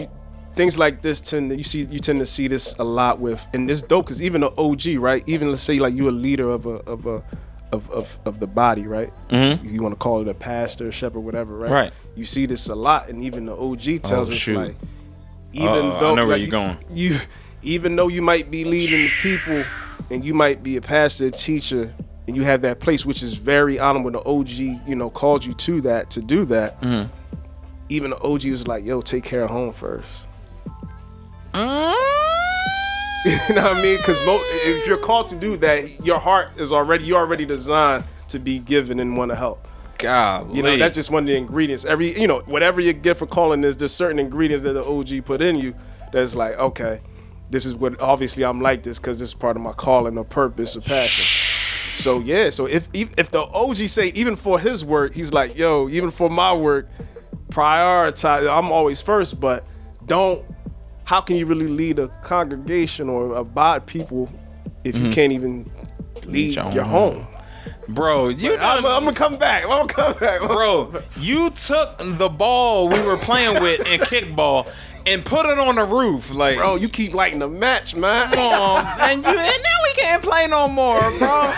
things like this tend to see this a lot with, and this dope because even an OG, right? Even let's say like you a leader of the body, right? You want to call it a pastor, shepherd, whatever, right? Right. You see this a lot, and even the OG tells us like, I know where you're going. Even though you might be leading the people, and you might be a pastor, a teacher, and you have that place, which is very honorable. The OG, you know, called you to do that. Even the OG was like, yo, take care of home first. You know what I mean? Because if you're called to do that, your heart is you're already designed to be given and want to help. God, you know, that's just one of the ingredients. Whatever your gift for calling is, there's certain ingredients that the OG put in you that's like, okay, this is what, obviously I'm like this because this is part of my calling or purpose or passion. So yeah, so if the OG say, even for his work, he's like, yo, even for my work, prioritize, I'm always first, but how can you really lead a congregation or abide people if you can't even lead your home? Bro, I'm gonna come back. Bro, you took the ball we were playing with in kickball and put it on the roof. Like, bro, you keep lighting the match, man. Come on, and now we can't play no more, bro.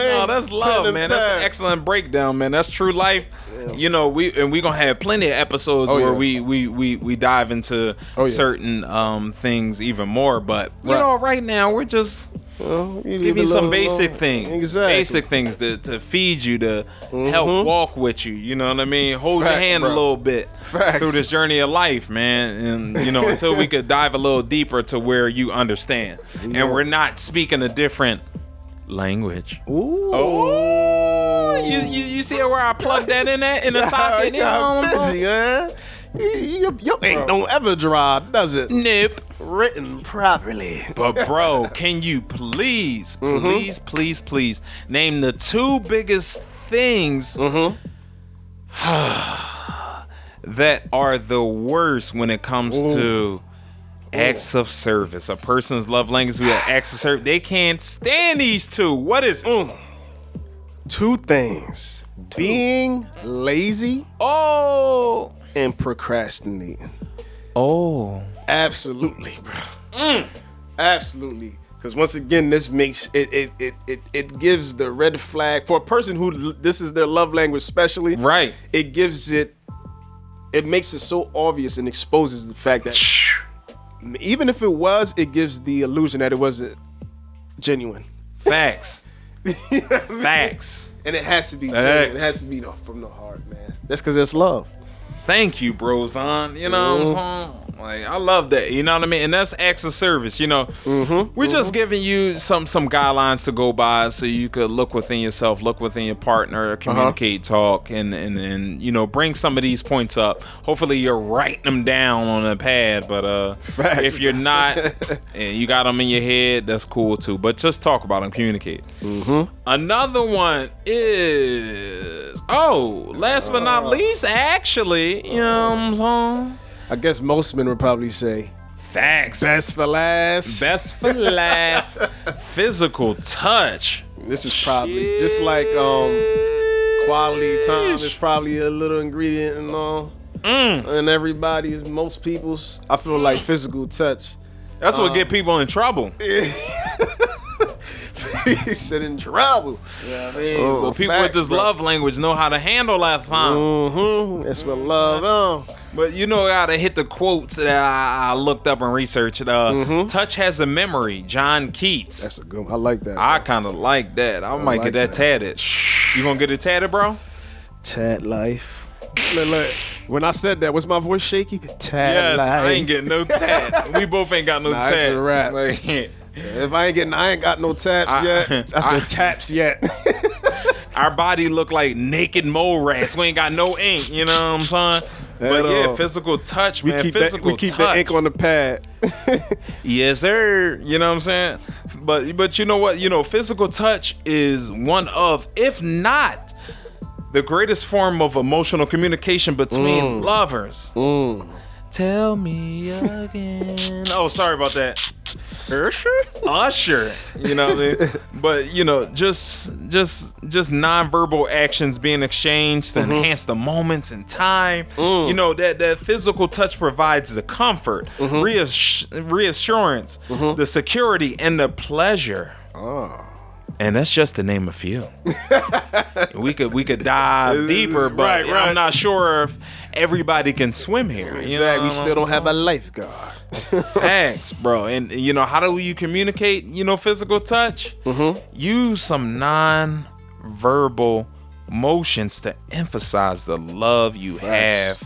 No, that's love, man. That's an excellent breakdown, man. That's true life. Yeah. You know, we gonna have plenty of episodes where we dive into certain things even more. But you know, right now we're just give you some basic things. Exactly. Basic things to feed you, to help walk with you. You know what I mean? Hold your hand a little bit through this journey of life, man. And you know, until we could dive a little deeper to where you understand. And we're not speaking a different language. Ooh. Oh, you see where I plugged that in the socket? You know what I'm saying? Your ink don't ever dry, does it? Nope. Written properly. But bro, can you please name the two biggest things that are the worst when it comes to acts of service? A person's love language with acts of service. They can't stand these two. What is it? Two things. Being lazy. And procrastinating. Absolutely, bro. Absolutely. Because once again, this makes it gives the red flag for a person who this is their love language, especially. Right. It gives it it makes it so obvious and exposes the fact that even if it was, it gives the illusion that it wasn't genuine. Facts. Facts. And it has to be genuine. It has to be from the heart, man. That's because it's love. Thank you, bro, Von. You know what I'm saying? Like, I love that. You know what I mean? And that's acts of service. You know, we're just giving you some guidelines to go by, so you could look within yourself, look within your partner, communicate, talk, and you know, bring some of these points up. Hopefully, you're writing them down on a pad. But if you're not, and you got them in your head, that's cool too. But just talk about them, communicate. Another one is last but not least, actually, you know what I'm saying? I guess most men would probably say facts. Best for last. Best for last. Physical touch. This is probably just like quality time is probably a little ingredient and all. And everybody's, most people's. I feel like physical touch. That's what get people in trouble. He said in trouble. Yeah, I mean, well, people with this love language know how to handle that fun. That's what love. But you know, I gotta hit the quotes that I looked up and researched. Touch has a memory. John Keats. That's a good one. I like that. I kind of like that. I might get that tatted. You gonna get it tatted, bro? Tat life. Look. When I said that, was my voice shaky? Tat life. I ain't getting no tat. We both ain't got no tats. That's a wrap. Like, if I ain't got no taps yet. I said taps yet. Our body look like naked mole rats. We ain't got no ink, you know what I'm saying? But yeah, physical touch, man. We keep the ink on the pad. Yes, sir. You know what I'm saying? But you know what? You know, physical touch is one of, if not the greatest form of emotional communication between lovers. Tell me again. Oh, sorry about that. Usher, you know what I mean? But you know, just nonverbal actions being exchanged to enhance the moments and time. You know, that physical touch provides the comfort, reassurance, the security, and the pleasure. And that's just to name a few. we could dive deeper, but I'm not sure if everybody can swim here. Exactly. You know, we still don't have a lifeguard. Facts, bro. And you know, how do you communicate, you know, physical touch? Use some non-verbal motions to emphasize the love you have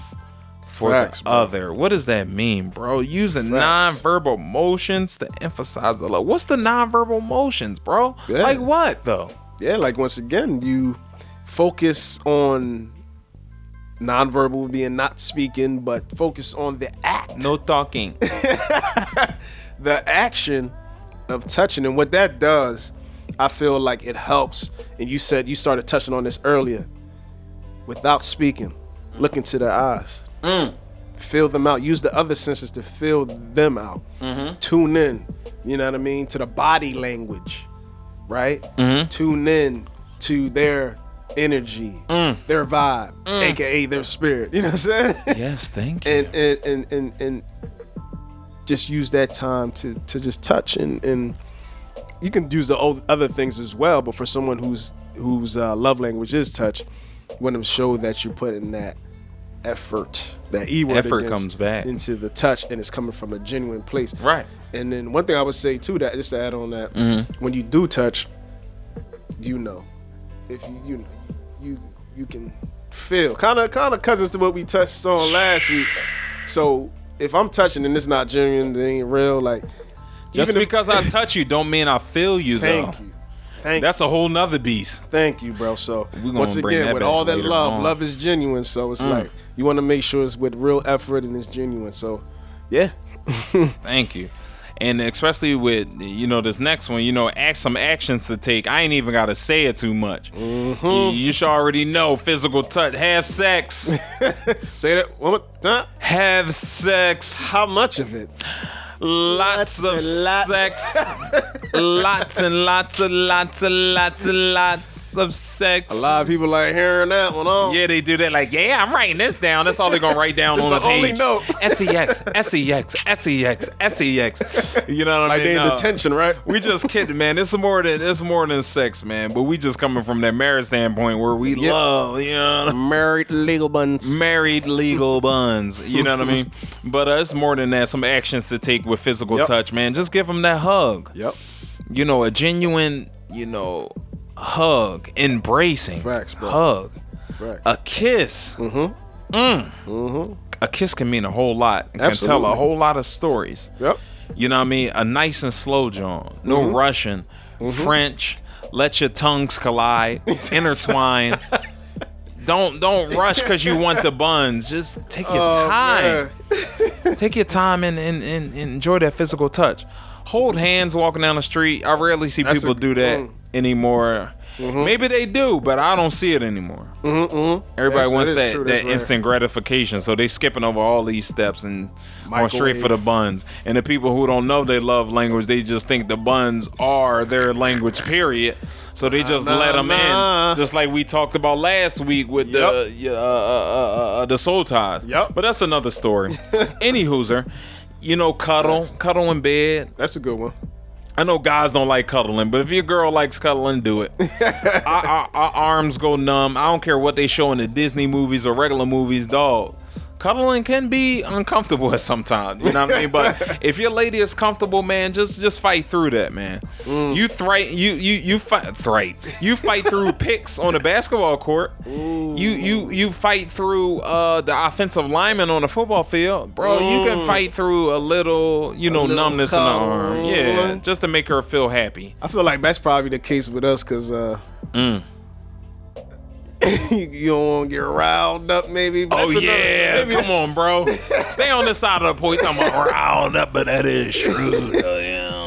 for the other. What does that mean, bro? Using non-verbal motions to emphasize the love. What's the non-verbal motions, bro? Like what, though? Yeah, like once again, you focus on non-verbal being not speaking, but focus on the act. No talking. The action of touching. And what that does, I feel like it helps. And you said you started touching on this earlier. Without speaking, look into their eyes. Feel them out. Use the other senses to feel them out. Tune in, you know what I mean, to the body language, right? Tune in to their energy, their vibe, aka their spirit. You know what I'm saying? Yes, thank you. And just use that time to just touch, and you can use the other things as well. But for someone whose love language is touch, you want to show that you're putting that effort, that effort comes back into the touch, and it's coming from a genuine place, right? And then one thing I would say too, that just to add on that, when you do touch, you know, if you can feel kind of cousins to what we touched on last week. So if I'm touching and it's not genuine, it ain't real. Like, just because I touch you don't mean I feel you. Thank you. That's a whole nother beast. Thank you, bro. So once again, with all that love is genuine. So it's like you want to make sure it's with real effort and it's genuine. So yeah. Thank you. And especially with, you know, this next one, you know, some actions to take. I ain't even got to say it too much. You should already know physical touch. Have sex. Say that one more time. Have sex. How much of it? Lots of sex. Lots and lots of sex. A lot of people like hearing that one on. Yeah, they do that. Like, yeah, I'm writing this down. That's all they're gonna write down on the page. Only note. SEX, SEX, SEX, SEX. You know what I mean? Like they in detention, right? We just kidding, man. It's more than sex, man. But we just coming from that marriage standpoint where we love, you know, married legal buns. Married legal buns. You know what I mean? But it's more than that. Some actions to take with physical touch, man. Just give them that hug. Yep. You know, a genuine, hug, embracing. Facts, bro. Hug. Facts. A kiss. A kiss can mean a whole lot. It can tell a whole lot of stories. Yep. You know what I mean? A nice and slow John. No Russian. French. Let your tongues collide. Intertwine. Don't rush because you want the buns. Just take your time. Take your time and enjoy that physical touch. Hold hands walking down the street. I rarely see people do that anymore. Maybe they do, but I don't see it anymore. Everybody wants that instant gratification, so they skipping over all these steps and going straight for the buns. And the people who don't know they love language, they just think the buns are their language, period. So they just let them in, just like we talked about last week with the soul ties. Yep. But that's another story. Any hooser, cuddle in bed. That's a good one. I know guys don't like cuddling, but if your girl likes cuddling, do it. Our arms go numb. I don't care what they show in the Disney movies or regular movies, dog. Cuddling can be uncomfortable at sometimes, you know what I mean? But if your lady is comfortable, man, just fight through that, man. You fight through picks on the basketball court. You fight through the offensive lineman on the football field, bro. You can fight through a little, numbness in the arm, yeah, just to make her feel happy. I feel like that's probably the case with us, cause you don't want to get riled up, maybe. Oh yeah, come on, bro. Stay on this side of the point. I'm riled up, but that is true.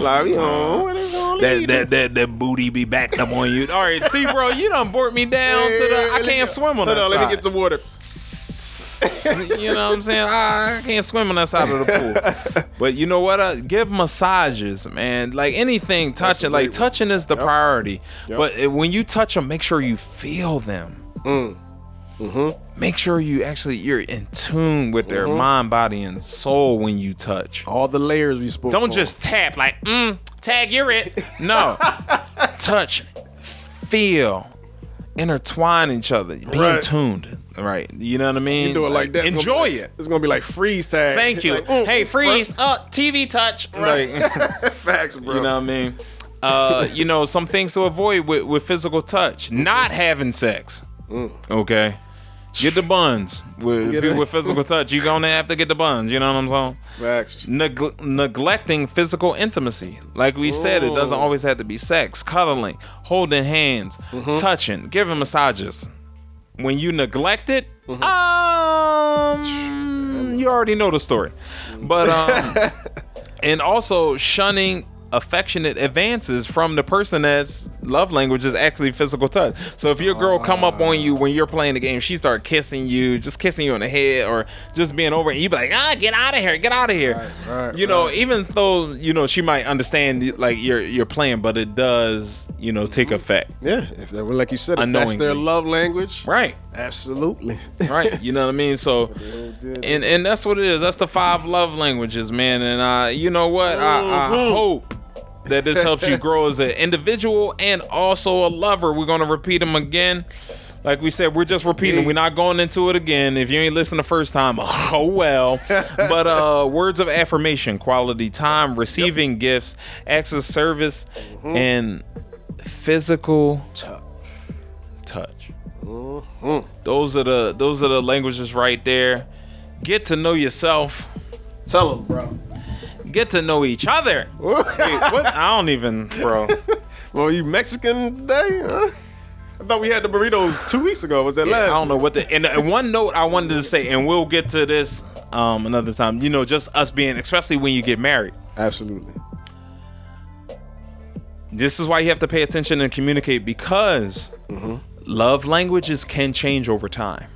Like, that booty be backed up on you. All right, see, bro, you done brought me down to the. I can't swim on that side. Let me get the water. You know what I'm saying? I can't swim on that side of the pool. But you know what? Give massages, man. Like anything touching. Like touching is the priority. But when you touch them, make sure you feel them. Make sure you're in tune with their mind, body, and soul when you touch. All the layers we spoke. Don't just tap like, tag, you're it. No. Touch, feel, intertwine each other, be tuned. Right. You know what I mean? You do it like that. Enjoy it. It's going to be like freeze tag. Thank you. Like, hey, freeze. TV touch. Right. Facts, bro. You know what I mean? Some things to avoid with physical touch. Not having sex. Okay. Get the buns. With people with physical touch, you're going to have to get the buns. You know what I'm saying? Facts. Neglecting physical intimacy. Like we said, it doesn't always have to be sex. Cuddling, holding hands, touching, giving massages. When you neglect it, you already know the story. But and also shunning affectionate advances from the person that's love language is actually physical touch. So if your girl come up on you when you're playing the game, she start kissing you, just kissing you on the head or just being over, and you be like, get out of here. Right, even though she might understand like you're playing, but it does take effect. Yeah, if they were like you said, if that's their love language, right? Absolutely, right. You know what I mean? So and that's what it is. That's the 5 love languages, man. And you know what? I hope that this helps you grow as an individual and also a lover. We're going to repeat them again. Like we said, we're just repeating. We're not going into it again. If you ain't listened the first time, oh well. But words of affirmation, quality time, receiving gifts, acts of service, and physical touch. Those are the languages right there. Get to know yourself. Tell them, bro. Get to know each other. Wait, what? I don't even, bro. Well, you Mexican today? Huh? I thought we had the burritos 2 weeks ago. Was that last? I don't know what and one note I wanted to say, and we'll get to this another time. Just us being, especially when you get married. Absolutely. This is why you have to pay attention and communicate, because love languages can change over time.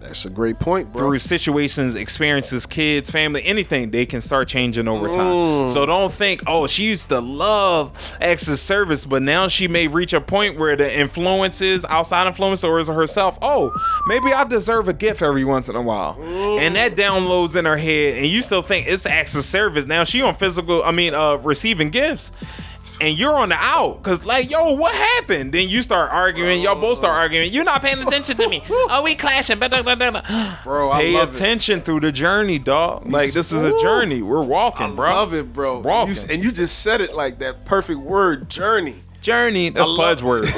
That's a great point, bro. Through situations, experiences, kids, family, anything, they can start changing over time. So don't think, oh, she used to love acts of service, but now she may reach a point where the influences, outside influence, or is herself, oh, maybe I deserve a gift every once in a while. And that downloads in her head, and you still think it's acts of service. Now she on receiving gifts. And you're on the out, cause like, yo, what happened? Then you start arguing. Y'all both start arguing. You're not paying attention to me. Oh, we clashing. Blah, blah, blah, blah. Bro, pay attention through the journey, dog. Like this is a journey. We're walking, bro. I love it, bro. Walking. And you just said it like that perfect word, journey. Journey. That's Pud's word.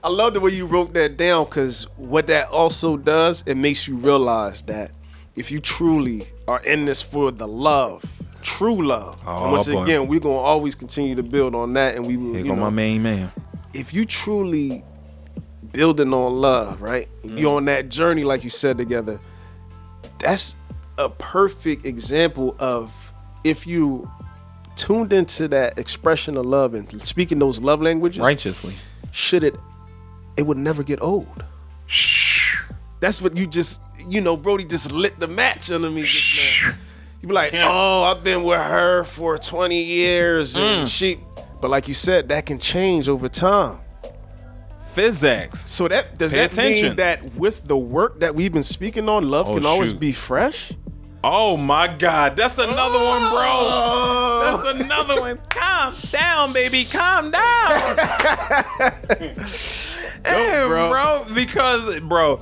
I love the way you wrote that down, cause what that also does, it makes you realize that if you truly are in this for the love. True love. And once again, we're gonna always continue to build on that, and we will. Here go my main man. If you truly building on love, right? You're on that journey, like you said together. That's a perfect example of if you tuned into that expression of love and speaking those love languages righteously. It would never get old. Shh. That's what you just, Brody just lit the match under me just now. You be like, oh, I've been with her for 20 years and but like you said, that can change over time. Physics. So does that mean that with the work that we've been speaking on, love can always be fresh? Oh my God, that's another one, bro. That's another one. Calm down, baby. Calm down. Hey, bro. Because, bro,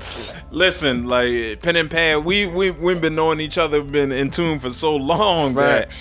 listen, like pen and pad, we've been knowing each other, been in tune for so long that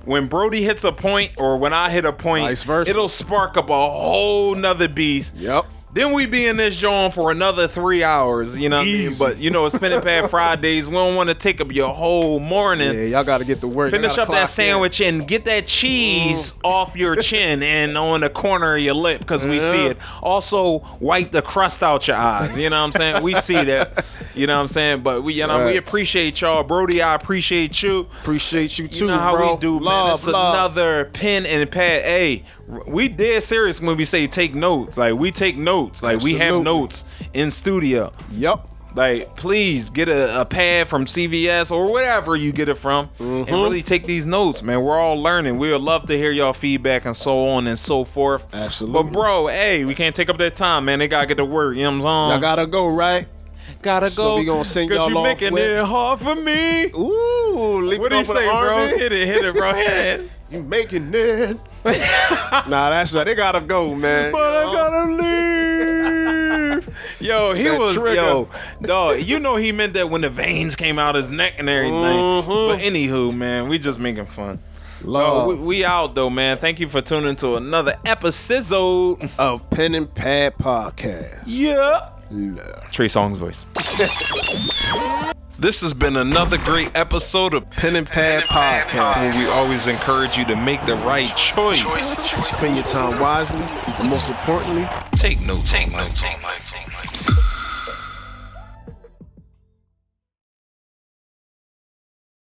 when Brody hits a point or when I hit a point, vice versa, it'll spark up a whole nother beast. Yep. Then we be in this joint for another 3 hours, you know what I mean? But, it's Pen and Pad Fridays. We don't want to take up your whole morning. Yeah, y'all got to get to work. Finish up that sandwich and get that cheese off your chin and on the corner of your lip because we see it. Also, wipe the crust out your eyes. You know what I'm saying? We see that. You know what I'm saying? But we appreciate y'all. Brody, I appreciate you. Appreciate you too, you know how bro. we do, man. It's another Pen and Pad. Hey, we dead serious when we say take notes. Like, we take notes. Like, we have notes in studio. Yep. Like, please get a pad from CVS or wherever you get it from and really take these notes, man. We're all learning. We would love to hear y'all feedback and so on and so forth. Absolutely. But, bro, hey, we can't take up that time, man. They got to get to work. You know what I'm saying? Y'all got to go, right? Gotta So go. we gonna sing y'all off you making it hard for me. Ooh, what do you say, bro? Hit it, bro. Hit it. You making it. Nah, that's right. They gotta go, man. But I gotta leave. Yo, dog. He meant that when the veins came out his neck and everything. But anywho, man, we just making fun. Love. We out though, man. Thank you for tuning to another episode of Pen and Pad Podcast. Yeah. Trey Songz voice. This has been another great episode of Pen and Pad Podcast, where we always encourage you to make the right choice. Spend your time wisely, but most importantly, take notes.